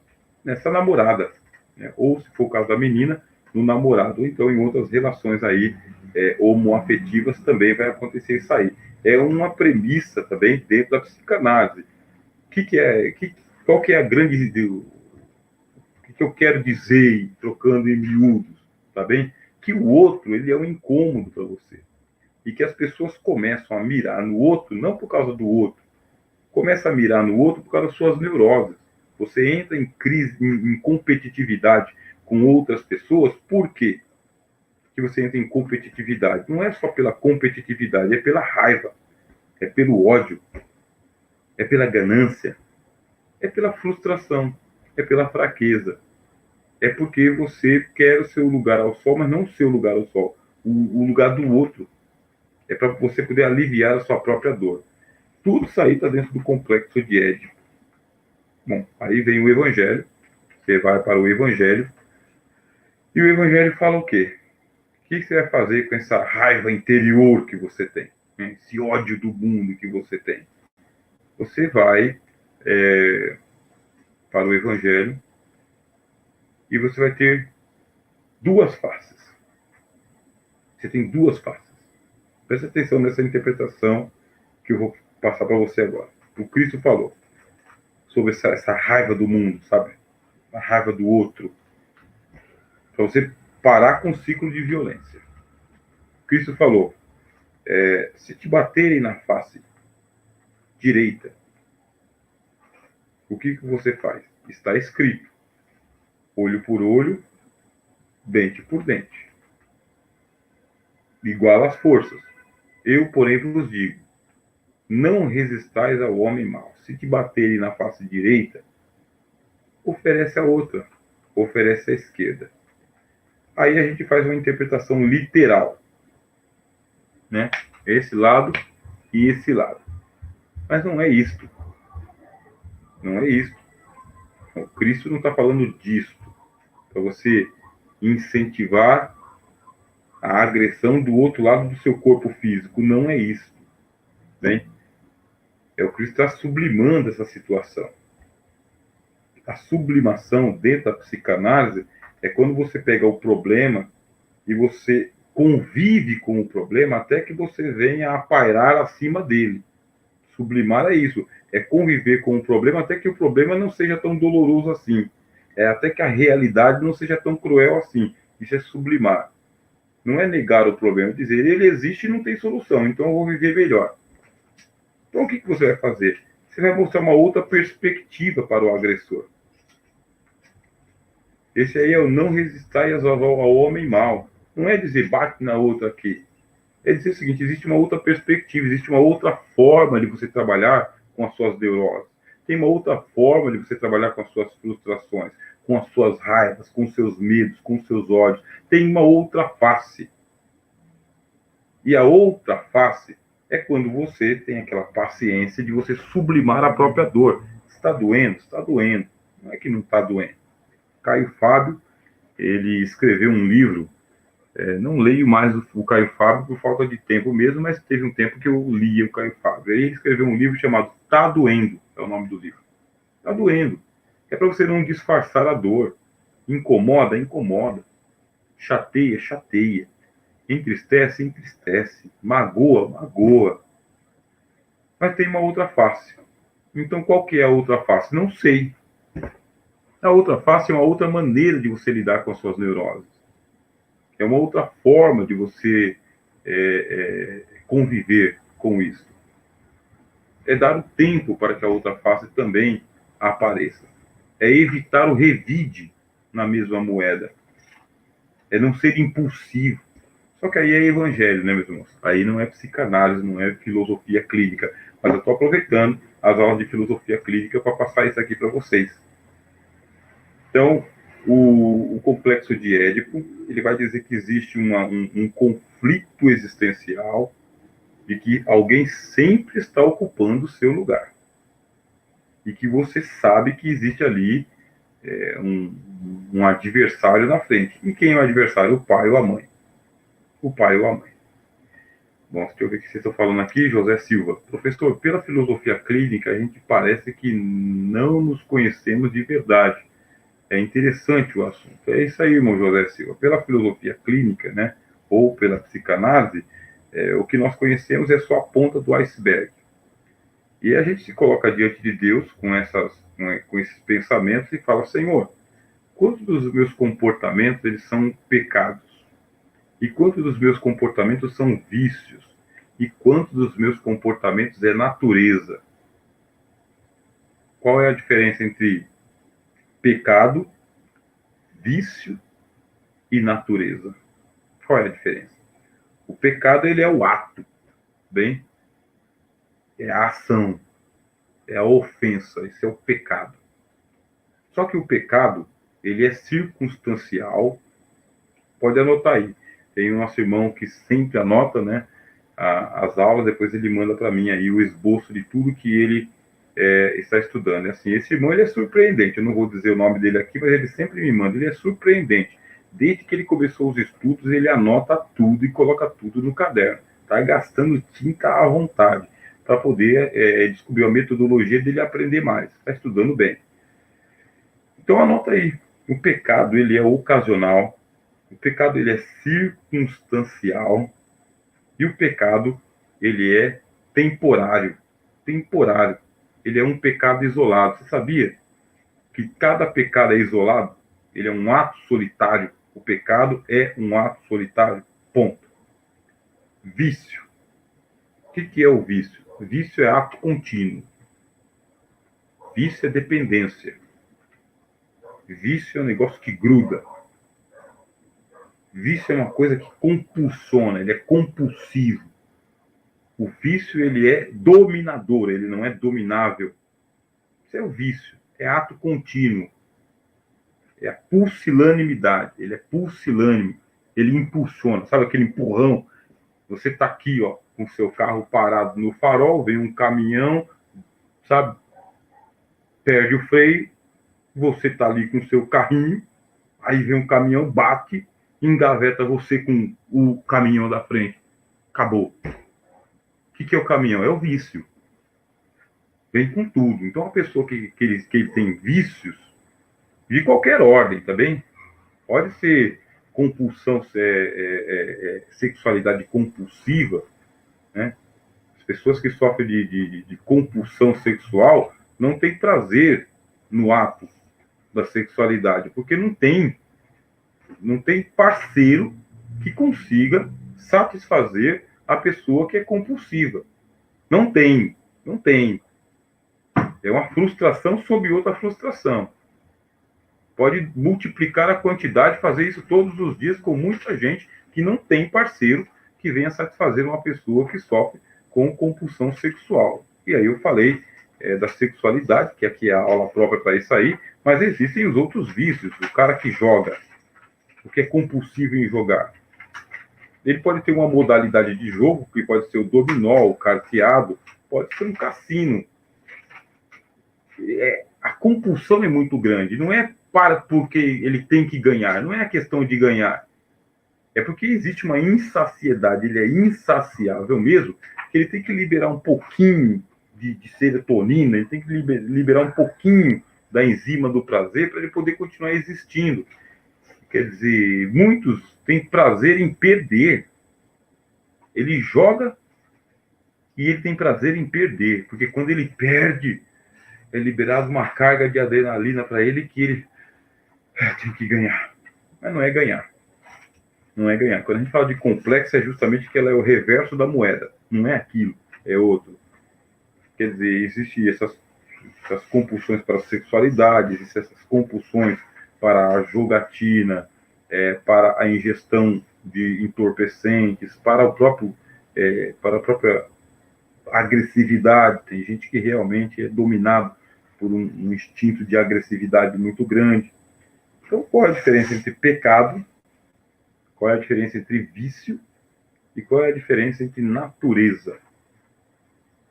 namorada, né? Ou, se for o caso da menina, no namorado, ou então em outras relações aí homoafetivas também vai acontecer isso aí. É uma premissa também dentro da psicanálise. Qual que é a grande... O que eu quero dizer, trocando em miúdos, tá bem? Que o outro, ele é um incômodo para você. E que as pessoas começam a mirar no outro, não por causa do outro, começa a mirar no outro por causa das suas neuroses. Você entra em crise, em competitividade com outras pessoas, por quê? Que você entra em competitividade? Não é só pela competitividade, é pela raiva, é pelo ódio, é pela ganância, é pela frustração, é pela fraqueza. É porque você quer o seu lugar ao sol, mas não o seu lugar ao sol, o lugar do outro. É para você poder aliviar a sua própria dor. Tudo isso aí está dentro do complexo de Édipo. Bom, aí vem o Evangelho, você vai para o Evangelho, e o Evangelho fala o quê? O que você vai fazer com essa raiva interior que você tem? Né? Esse ódio do mundo que você tem? Você vai para o Evangelho e você vai ter duas faces. Você tem duas faces. Presta atenção nessa interpretação que eu vou passar para você agora. O Cristo falou sobre essa raiva do mundo, sabe? A raiva do outro. Para você parar com o ciclo de violência. Cristo falou: Se te baterem na face direita, o que você faz? Está escrito: olho por olho, dente por dente. Iguala as forças. Eu, porém, vos digo: não resistais ao homem mau. Se te baterem na face direita, oferece a outra, oferece a esquerda. Aí a gente faz uma interpretação literal, né? Esse lado e esse lado. Mas não é isto. Não é isto. O Cristo não está falando disto. Para você incentivar a agressão do outro lado do seu corpo físico. Não é isso. Bem, o Cristo está sublimando essa situação. A sublimação dentro da psicanálise é quando você pega o problema e você convive com o problema até que você venha a pairar acima dele. Sublimar é isso, é conviver com o problema até que o problema não seja tão doloroso assim. Até que a realidade não seja tão cruel assim. Isso é sublimar. Não é negar o problema, é dizer ele existe e não tem solução, então eu vou viver melhor. Então o que você vai fazer? Você vai mostrar uma outra perspectiva para o agressor. Esse aí é o não resistais ao homem mau. Não é dizer bate na outra aqui. É dizer o seguinte: existe uma outra perspectiva, existe uma outra forma de você trabalhar com as suas neuroses. Tem uma outra forma de você trabalhar com as suas frustrações, com as suas raivas, com os seus medos, com os seus ódios. Tem uma outra face. E a outra face é quando você tem aquela paciência de você sublimar a própria dor. Está doendo? Está doendo. Não é que não está doendo. Caio Fábio, ele escreveu um livro. Não leio mais o Caio Fábio por falta de tempo mesmo, mas teve um tempo que eu lia o Caio Fábio. Aí ele escreveu um livro chamado Tá Doendo, é o nome do livro. Tá doendo. É para você não disfarçar a dor. Incomoda, incomoda. Chateia, chateia. Entristece, entristece. Magoa, magoa. Mas tem uma outra face. Então qual que é a outra face? Não sei. A outra face é uma outra maneira de você lidar com as suas neuroses. É uma outra forma de você conviver com isso. É dar o tempo para que a outra face também apareça. É evitar o revide na mesma moeda. É não ser impulsivo. Só que aí é evangelho, né, meus irmãos? Aí não é psicanálise, não é filosofia clínica. Mas eu estou aproveitando as aulas de filosofia clínica para passar isso aqui para vocês. Então, o complexo de Édipo, ele vai dizer que existe um conflito existencial de que alguém sempre está ocupando o seu lugar. E que você sabe que existe ali um adversário na frente. E quem é o adversário? O pai ou a mãe. O pai ou a mãe. Bom, deixa eu ver o que vocês estão falando aqui. José Silva. Professor, pela filosofia clínica, a gente parece que não nos conhecemos de verdade. É interessante o assunto. É isso aí, irmão José Silva. Pela filosofia clínica, né, ou pela psicanálise, o que nós conhecemos é só a ponta do iceberg. E a gente se coloca diante de Deus com esses pensamentos e fala: Senhor, quantos dos meus comportamentos eles são pecados? E quantos dos meus comportamentos são vícios? E quantos dos meus comportamentos é natureza? Qual é a diferença entre pecado, vício e natureza? Qual é a diferença? O pecado, ele é o ato, bem? É a ação, é a ofensa, esse é o pecado. Só que o pecado, ele é circunstancial. Pode anotar aí. Tem um nosso irmão que sempre anota, né, as aulas, depois ele manda para mim aí o esboço de tudo que ele está estudando. Assim, esse irmão, ele é surpreendente. Eu não vou dizer o nome dele aqui, mas ele sempre me manda. Ele é surpreendente. Desde que ele começou os estudos, ele anota tudo e coloca tudo no caderno. Está gastando tinta à vontade para poder descobrir a metodologia dele aprender mais. Está estudando bem. Então anota aí. O pecado, ele é ocasional. O pecado, ele é circunstancial. E o pecado, ele é temporário. Temporário. Ele é um pecado isolado. Você sabia que cada pecado é isolado? Ele é um ato solitário. O pecado é um ato solitário. Ponto. Vício. que é o vício? O vício é ato contínuo. Vício é dependência. Vício é um negócio que gruda. Vício é uma coisa que compulsiona, ele é compulsivo. O vício, ele é dominador, ele não é dominável. Isso é o vício, é ato contínuo. É a pusilanimidade, ele é pusilânime, ele impulsiona. Sabe aquele empurrão? Você está aqui, ó, com o seu carro parado no farol, vem um caminhão, sabe? Perde o freio, você está ali com o seu carrinho, aí vem um caminhão, bate, engaveta você com o caminhão da frente. Acabou. O que é o caminhão? É o vício. Vem com tudo. Então, a pessoa que ele tem vícios, de qualquer ordem, tá bem? Pode ser compulsão, sexualidade compulsiva, né? As pessoas que sofrem de compulsão sexual não têm prazer no ato da sexualidade, porque não tem parceiro que consiga satisfazer a pessoa que é compulsiva. Não tem. É uma frustração sobre outra frustração. Pode multiplicar a quantidade, fazer isso todos os dias com muita gente que não tem parceiro que venha satisfazer uma pessoa que sofre com compulsão sexual. E aí eu falei da sexualidade, que aqui é a aula própria para isso aí, mas existem os outros vícios. O cara que joga, o que é compulsivo em jogar. Ele pode ter uma modalidade de jogo, que pode ser o dominó, o carteado, pode ser um cassino. A compulsão é muito grande, não é porque ele tem que ganhar, não é a questão de ganhar, é porque existe uma insaciedade, ele é insaciável mesmo, que ele tem que liberar um pouquinho de serotonina, ele tem que liberar um pouquinho da enzima do prazer para ele poder continuar existindo. Quer dizer, muitos têm prazer em perder. Ele joga e ele tem prazer em perder, porque quando ele perde, é liberado uma carga de adrenalina para ele que ele tem que ganhar. Mas não é ganhar. Não é ganhar. Quando a gente fala de complexo, é justamente que ela é o reverso da moeda. Não é aquilo, é outro. Quer dizer, existem essas compulsões para a sexualidade, existem essas compulsões para a jogatina, para a ingestão de entorpecentes, para a própria agressividade. Tem gente que realmente é dominado por um instinto de agressividade muito grande. Então, qual é a diferença entre pecado, qual é a diferença entre vício e qual é a diferença entre natureza?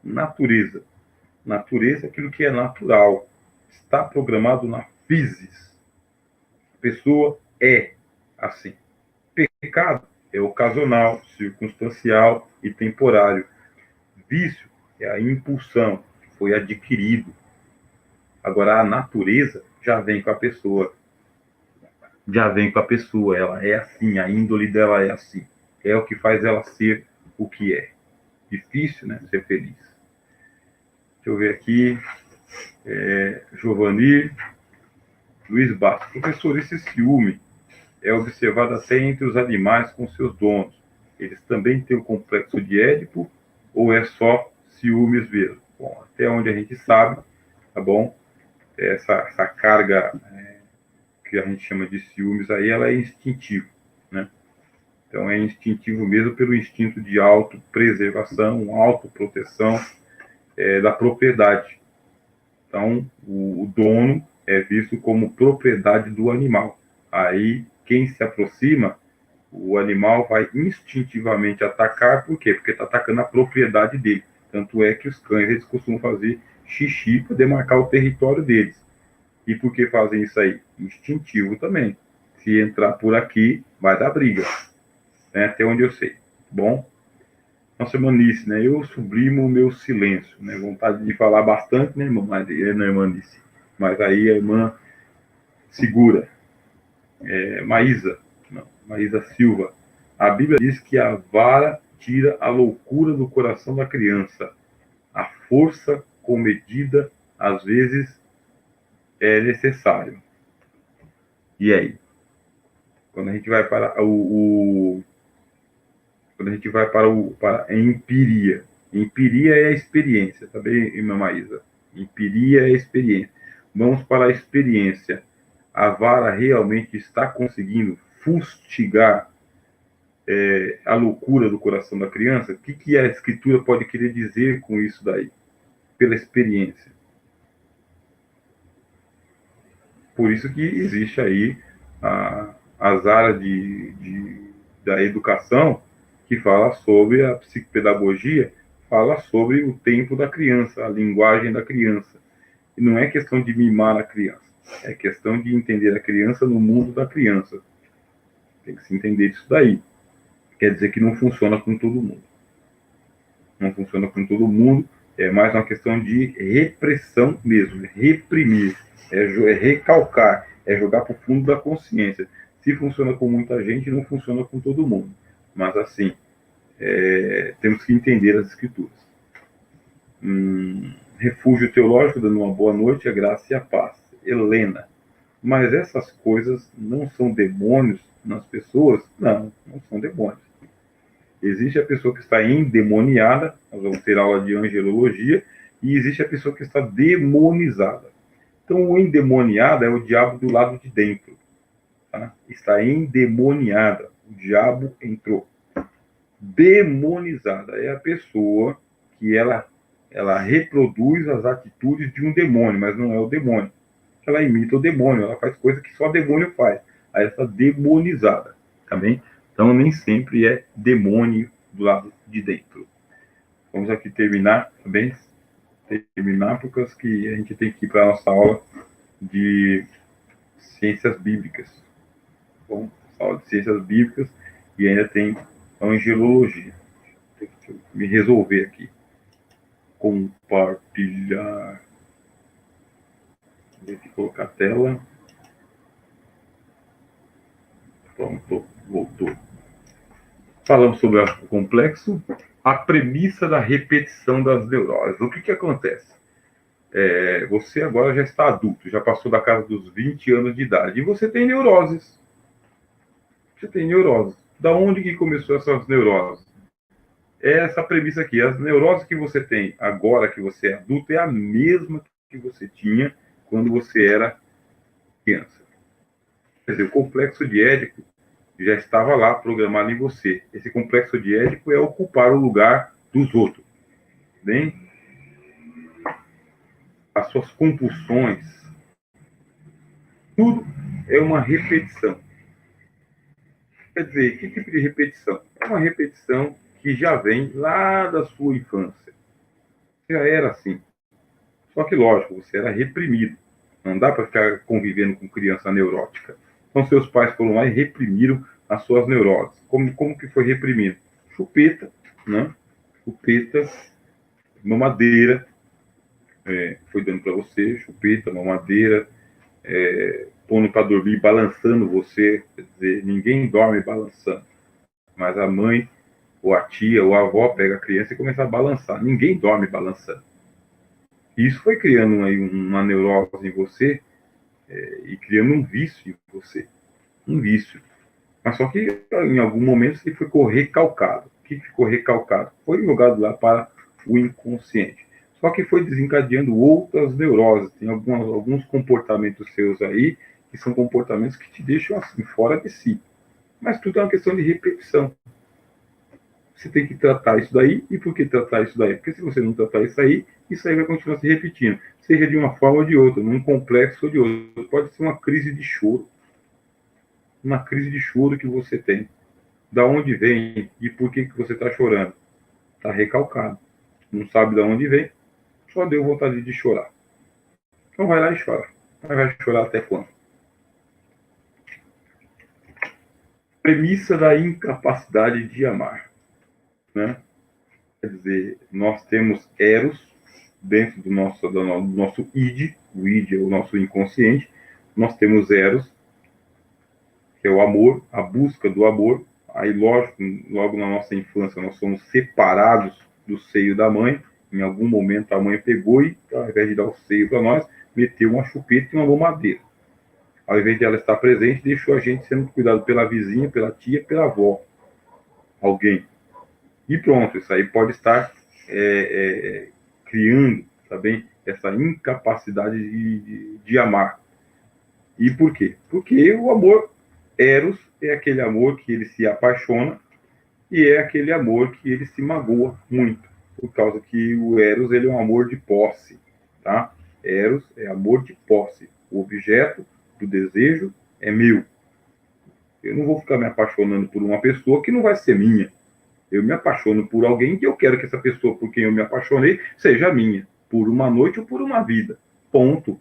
Natureza. Natureza é aquilo que é natural, está programado na physis. A pessoa é assim. Pecado é ocasional, circunstancial e temporário. Vício é a impulsão que foi adquirido. Agora, a natureza já vem com a pessoa. Ela é assim, a índole dela é assim. É o que faz ela ser o que é. Difícil, né? Ser feliz. Deixa eu ver aqui. Giovanni Luiz Bastos. Professor, esse ciúme é observado até entre os animais com seus donos. Eles também têm o complexo de Édipo ou é só ciúmes mesmo? Bom, até onde a gente sabe, tá bom? Essa carga que a gente chama de ciúmes aí, ela é instintiva, né? Então é instintivo mesmo pelo instinto de autopreservação, autoproteção da propriedade. Então o dono é visto como propriedade do animal. Aí quem se aproxima, o animal vai instintivamente atacar, por quê? Porque está atacando a propriedade dele. Tanto é que os cães eles costumam fazer xixi para demarcar o território deles. E por que fazem isso aí? Instintivo também. Se entrar por aqui, vai dar briga. Né? Até onde eu sei. Bom, nossa irmanice, né? Eu sublimo o meu silêncio. Né? Vontade de falar bastante, né, irmão? Mas, né, irmanice? Mas aí a irmã segura. Maísa Silva. A Bíblia diz que a vara tira a loucura do coração da criança. A força comedida, às vezes, é necessário. E aí? Quando a gente vai para quando a gente vai para a empiria, Empiria é a experiência, tá bem, irmã Maísa? Empiria é a experiência. Vamos para a experiência. A vara realmente está conseguindo fustigar a loucura do coração da criança? O que a escritura pode querer dizer com isso daí? Pela experiência. Por isso que existe aí as áreas da educação que fala sobre a psicopedagogia, fala sobre o tempo da criança, a linguagem da criança. E não é questão de mimar a criança, é questão de entender a criança no mundo da criança. Tem que se entender isso daí. Quer dizer que não funciona com todo mundo. Não funciona com todo mundo, é mais uma questão de repressão mesmo, reprimir, é recalcar, é jogar para o fundo da consciência. Se funciona com muita gente, não funciona com todo mundo. Mas, assim, temos que entender as escrituras. Refúgio teológico, dando uma boa noite, a graça e a paz. Helena. Mas essas coisas não são demônios nas pessoas? Não, não são demônios. Existe a pessoa que está endemoniada, nós vamos ter aula de angelologia, e existe a pessoa que está demonizada. Então, o endemoniado é o diabo do lado de dentro. Tá? Está endemoniada, o diabo entrou. Demonizada é a pessoa que ela reproduz as atitudes de um demônio, mas não é o demônio. Ela imita o demônio, ela faz coisa que só demônio faz. Aí ela está demonizada, tá bem? Então, nem sempre é demônio do lado de dentro. Vamos aqui terminar, tá bem? Terminar, porque a gente tem que ir para a nossa aula de ciências bíblicas. Bom, aula de ciências bíblicas e ainda tem angelologia. Deixa eu me resolver aqui. Compartilhar. Vou aqui colocar a tela. Pronto, voltou. Falamos sobre o complexo, a premissa da repetição das neuroses. O que acontece? Você agora já está adulto, já passou da casa dos 20 anos de idade, e você tem neuroses. Você tem neuroses. Da onde que começou essas neuroses? É essa premissa aqui. As neuroses que você tem agora que você é adulto é a mesma que você tinha quando você era criança. Quer dizer, o complexo de Édipo já estava lá programado em você. Esse complexo de Édipo é ocupar o lugar dos outros. Bem? As suas compulsões, tudo é uma repetição. Quer dizer, que tipo de repetição? É uma repetição que já vem lá da sua infância. Já era assim. Só que, lógico, você era reprimido. Não dá para ficar convivendo com criança neurótica. Então, seus pais foram lá e reprimiram as suas neuroses. Como que foi reprimido? Chupeta, né? Chupeta, mamadeira, foi dando para você, chupeta, mamadeira, pondo para dormir, balançando você. Quer dizer, ninguém dorme balançando. Mas a mãe, ou a tia, ou a avó pega a criança e começa a balançar. Ninguém dorme balançando. Isso foi criando uma neurose em você e criando um vício em você. Um vício. Mas só que em algum momento ele ficou recalcado. O que ficou recalcado? Foi jogado lá para o inconsciente. Só que foi desencadeando outras neuroses. Tem alguns comportamentos seus aí que são comportamentos que te deixam assim, fora de si. Mas tudo é uma questão de repetição. Você tem que tratar isso daí. E por que tratar isso daí? Porque se você não tratar isso aí vai continuar se repetindo. Seja de uma forma ou de outra, num complexo ou de outro. Pode ser uma crise de choro. Uma crise de choro que você tem. Da onde vem e por que você está chorando? Está recalcado. Não sabe de onde vem. Só deu vontade de chorar. Então vai lá e chora. Vai chorar até quando? Premissa da incapacidade de amar. Né? Quer dizer, nós temos Eros dentro do nosso id, o id é o nosso inconsciente, nós temos Eros, que é o amor, a busca do amor. Aí, lógico, logo na nossa infância, nós somos separados do seio da mãe. Em algum momento, a mãe pegou e, ao invés de dar o seio para nós, meteu uma chupeta e uma mamadeira. Ao invés de ela estar presente, deixou a gente sendo cuidado pela vizinha, pela tia, pela avó. Alguém. E pronto, isso aí pode estar criando, tá bem, essa incapacidade de amar. E por quê? Porque o amor eros é aquele amor que ele se apaixona e é aquele amor que ele se magoa muito, por causa que o eros ele é um amor de posse, tá? Eros é amor de posse. O objeto do desejo é meu. Eu não vou ficar me apaixonando por uma pessoa que não vai ser minha. Eu me apaixono por alguém que eu quero que essa pessoa por quem eu me apaixonei seja minha, por uma noite ou por uma vida. Ponto.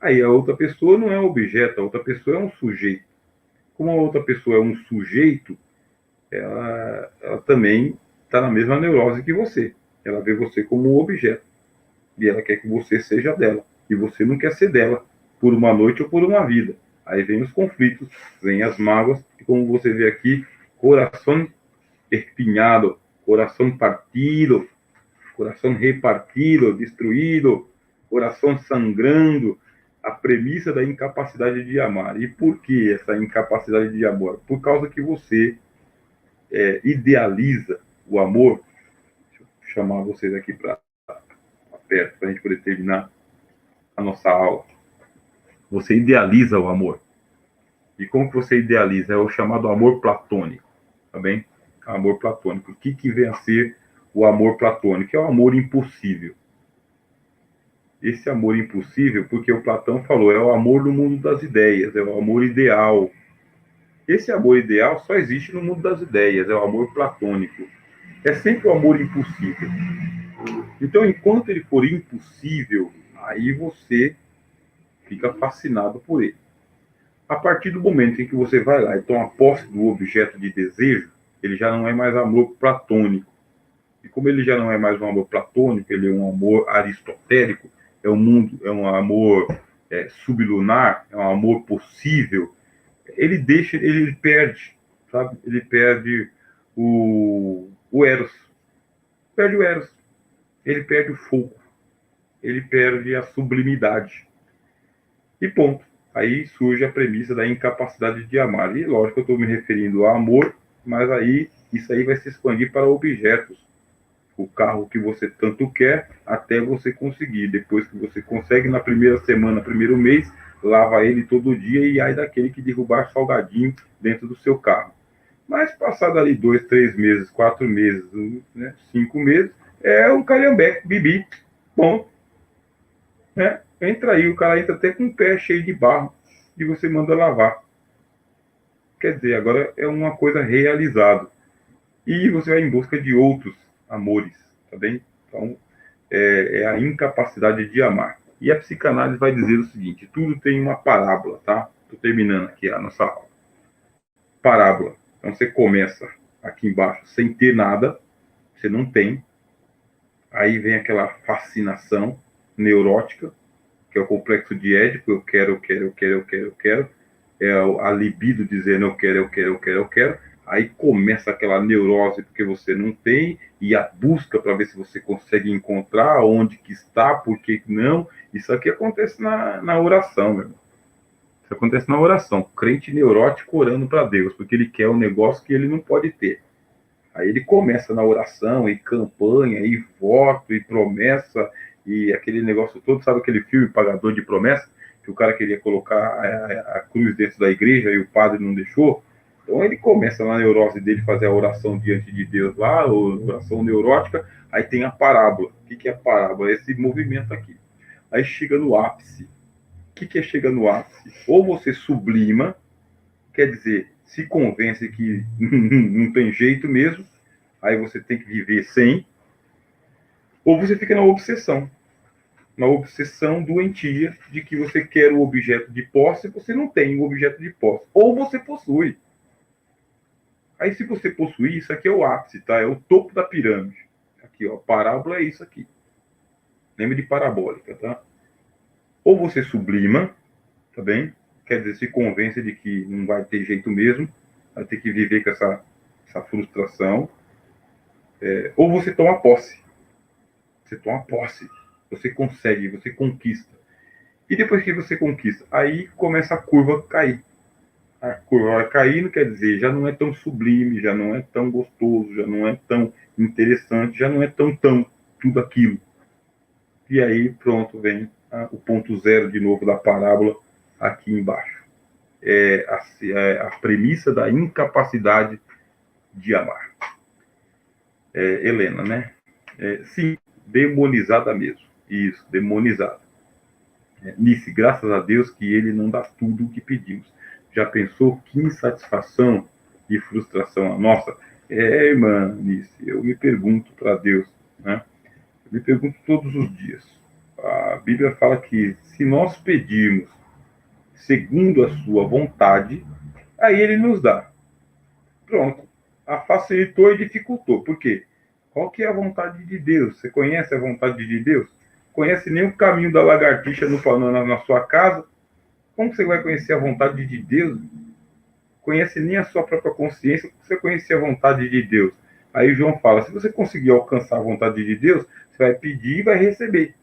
Aí a outra pessoa não é um objeto, a outra pessoa é um sujeito. Como a outra pessoa é um sujeito, ela também está na mesma neurose que você. Ela vê você como um objeto. E ela quer que você seja dela. E você não quer ser dela por uma noite ou por uma vida. Aí vem os conflitos, vem as mágoas, e como você vê aqui, coração espinhado, coração partido, coração repartido, destruído, coração sangrando, a premissa da incapacidade de amar. E por que essa incapacidade de amar? Por causa que você idealiza o amor. Deixa eu chamar vocês aqui para perto, para a gente poder terminar a nossa aula. Você idealiza o amor. E como que você idealiza? É o chamado amor platônico, tá bem? Amor platônico. O que vem a ser o amor platônico? É o amor impossível. Esse amor impossível, porque o Platão falou, é o amor no mundo das ideias, é o amor ideal. Esse amor ideal só existe no mundo das ideias, é o amor platônico. É sempre o amor impossível. Então, enquanto ele for impossível, aí você fica fascinado por ele. A partir do momento em que você vai lá e toma posse do objeto de desejo, ele já não é mais amor platônico. E como ele já não é mais um amor platônico, ele é um amor aristotélico, é um mundo, é um amor sublunar, é um amor possível. Ele perde, sabe? Ele perde o eros, perde o eros, ele perde o fogo, ele perde a sublimidade. E ponto. Aí surge a premissa da incapacidade de amar. E lógico que eu estou me referindo a amor, mas aí isso aí vai se expandir para objetos. O carro que você tanto quer até você conseguir. Depois que você consegue, na primeira semana, primeiro mês, lava ele todo dia e aí daquele que derrubar salgadinho dentro do seu carro. Mas passado ali 2, 3 meses, 4 meses, né, 5 meses, é um calhambeque, bibi. Bom, né? Entra aí, o cara entra até com o pé cheio de barro e você manda lavar. Quer dizer, agora é uma coisa realizada. E você vai em busca de outros amores, tá bem? Então, é a incapacidade de amar. E a psicanálise vai dizer o seguinte: tudo tem uma parábola, tá? Estou terminando aqui a nossa aula. Parábola. Então, você começa aqui embaixo sem ter nada, você não tem. Aí vem aquela fascinação neurótica, que é o complexo de Édipo, eu quero, eu quero, eu quero, eu quero, eu quero. É a libido dizendo eu quero, eu quero, eu quero, eu quero. Aí começa aquela neurose porque você não tem, e a busca para ver se você consegue encontrar onde que está, por que não. Isso aqui acontece na oração, meu irmão. Isso acontece na oração. Crente neurótico orando para Deus, porque ele quer um negócio que ele não pode ter. Aí ele começa na oração, e campanha, e voto, e promessa, e aquele negócio todo. Sabe aquele filme Pagador de Promessa? Que o cara queria colocar a cruz dentro da igreja e o padre não deixou. Então ele começa na neurose dele fazer a oração diante de Deus lá, a oração neurótica. Aí tem a parábola. O que é a parábola? Esse movimento aqui. Aí chega no ápice. O que é chega no ápice? Ou você sublima, quer dizer, se convence que não tem jeito mesmo, aí você tem que viver sem, ou você fica na obsessão doentia de que você quer o objeto de posse e você não tem o objeto de posse, ou você possui. Aí se você possuir, isso aqui é o ápice, tá? É o topo da pirâmide. Aqui, ó, parábola é isso aqui. Lembra de parabólica, tá? Ou você sublima, tá bem? Quer dizer, se convence de que não vai ter jeito mesmo, vai ter que viver com essa frustração, ou você toma posse. Você toma posse. Você consegue, você conquista. E depois que você conquista, aí começa a curva a cair. a curva vai caindo, quer dizer, já não é tão sublime, já não é tão gostoso, já não é tão interessante, já não é tão tudo aquilo. E aí, pronto, vem o ponto zero de novo da parábola aqui embaixo. A premissa da incapacidade de amar. Helena, né? Sim, demonizada mesmo. Isso, demonizada. Nice, graças a Deus que ele não dá tudo o que pedimos. Já pensou que insatisfação e frustração? Nossa, irmã Nice, eu me pergunto para Deus, né? Eu me pergunto todos os dias. A Bíblia fala que se nós pedirmos segundo a sua vontade, aí ele nos dá. Pronto. A facilitou e dificultou. Por quê? Qual que é a vontade de Deus? Você conhece a vontade de Deus? Conhece nem o caminho da lagartixa na sua casa? Como você vai conhecer a vontade de Deus? Conhece nem a sua própria consciência. Como você conhecer a vontade de Deus? Aí João fala, se você conseguir alcançar a vontade de Deus, você vai pedir e vai receber.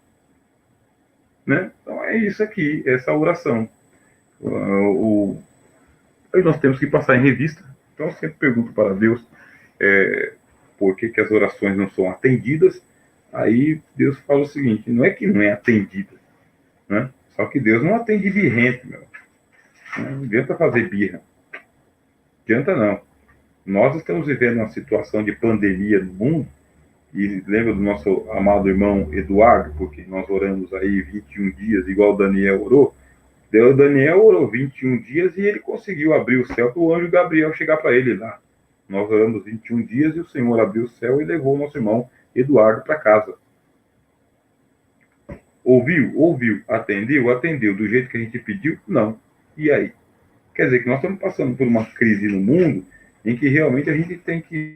Né? Então é isso aqui, essa oração. Aí nós temos que passar em revista. Então eu sempre pergunto para Deus por que as orações não são atendidas. Aí Deus fala o seguinte, não é que não é atendida, né? Só que Deus não atende birrento, meu. Não adianta fazer birra. Não adianta não. Nós estamos vivendo uma situação de pandemia no mundo, e lembra do nosso amado irmão Eduardo, porque nós oramos aí 21 dias, igual o Daniel orou. O Daniel orou 21 dias e ele conseguiu abrir o céu para o anjo Gabriel chegar para ele lá. Nós oramos 21 dias e o Senhor abriu o céu e levou o nosso irmão Eduardo para casa. Ouviu, atendeu do jeito que a gente pediu? Não. E aí? Quer dizer que nós estamos passando por uma crise no mundo em que realmente a gente tem que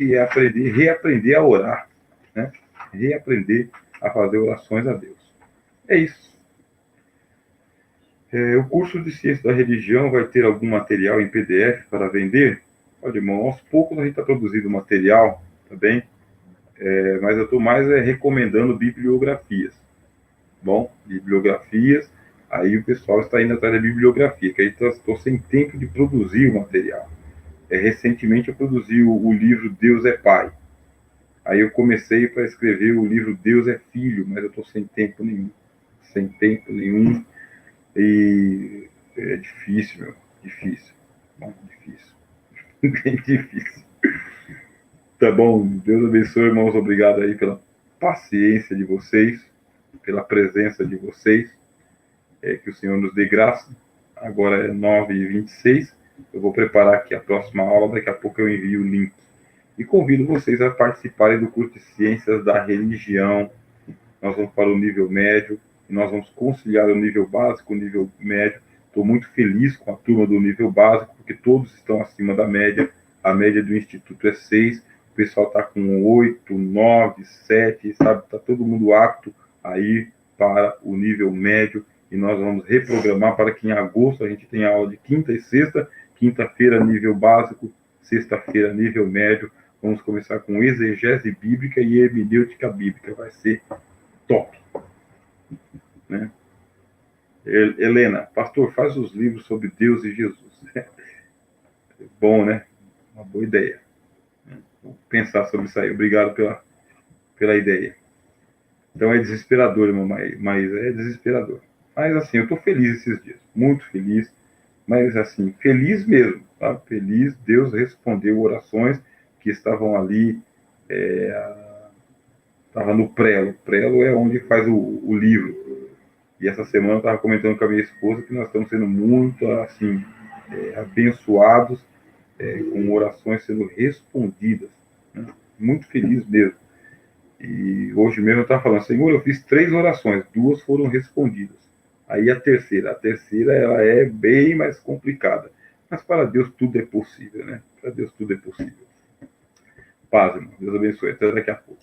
reaprender a orar, né? Reaprender a fazer orações a Deus. É isso. O curso de Ciência da Religião vai ter algum material em PDF para vender? Olha, irmão, aos poucos a gente está produzindo material, tá bem? Mas eu estou mais recomendando bibliografias. Bom, bibliografias, aí o pessoal está indo atrás da bibliografia, que aí estou sem tempo de produzir o material. Recentemente eu produzi o livro Deus é Pai. Aí eu comecei para escrever o livro Deus é Filho, mas eu estou sem tempo nenhum. Sem tempo nenhum. E é difícil, meu. Difícil. Bom, difícil. Bem difícil. Tá bom. Deus abençoe, irmãos. Obrigado aí pela paciência de vocês, pela presença de vocês. Que o Senhor nos dê graça. Agora é 9h26. Eu vou preparar aqui a próxima aula. Daqui a pouco eu envio o link. E convido vocês a participarem do curso de Ciências da Religião. Nós vamos para o nível médio. E nós vamos conciliar o nível básico, o nível médio. Estou muito feliz com a turma do nível básico, porque todos estão acima da média. A média do Instituto é 6. O pessoal está com 8, 9, 7, sabe? Está todo mundo apto a ir para o nível médio. E nós vamos reprogramar para que em agosto a gente tenha aula de quinta e sexta. Quinta-feira, nível básico. Sexta-feira, nível médio. Vamos começar com exegese bíblica e hermenêutica bíblica. Vai ser top. Né? Helena, pastor, faz os livros sobre Deus e Jesus. Bom, né? Uma boa ideia. Vou pensar sobre isso aí. Obrigado pela ideia. Então é desesperador, irmão, mas é desesperador. Mas assim, eu estou feliz esses dias. Muito feliz. Mas assim, feliz mesmo. Tá? Feliz. Deus respondeu orações que estavam ali. Estava no prelo. O prelo é onde faz o livro. E essa semana eu estava comentando com a minha esposa que nós estamos sendo muito, assim, abençoados, com orações sendo respondidas. Né? Muito feliz mesmo. E hoje mesmo eu estava falando, Senhor, eu fiz 3 orações, 2 foram respondidas. Aí a terceira ela é bem mais complicada. Mas para Deus tudo é possível, né? Para Deus tudo é possível. Paz, irmão. Deus abençoe. Até daqui a pouco.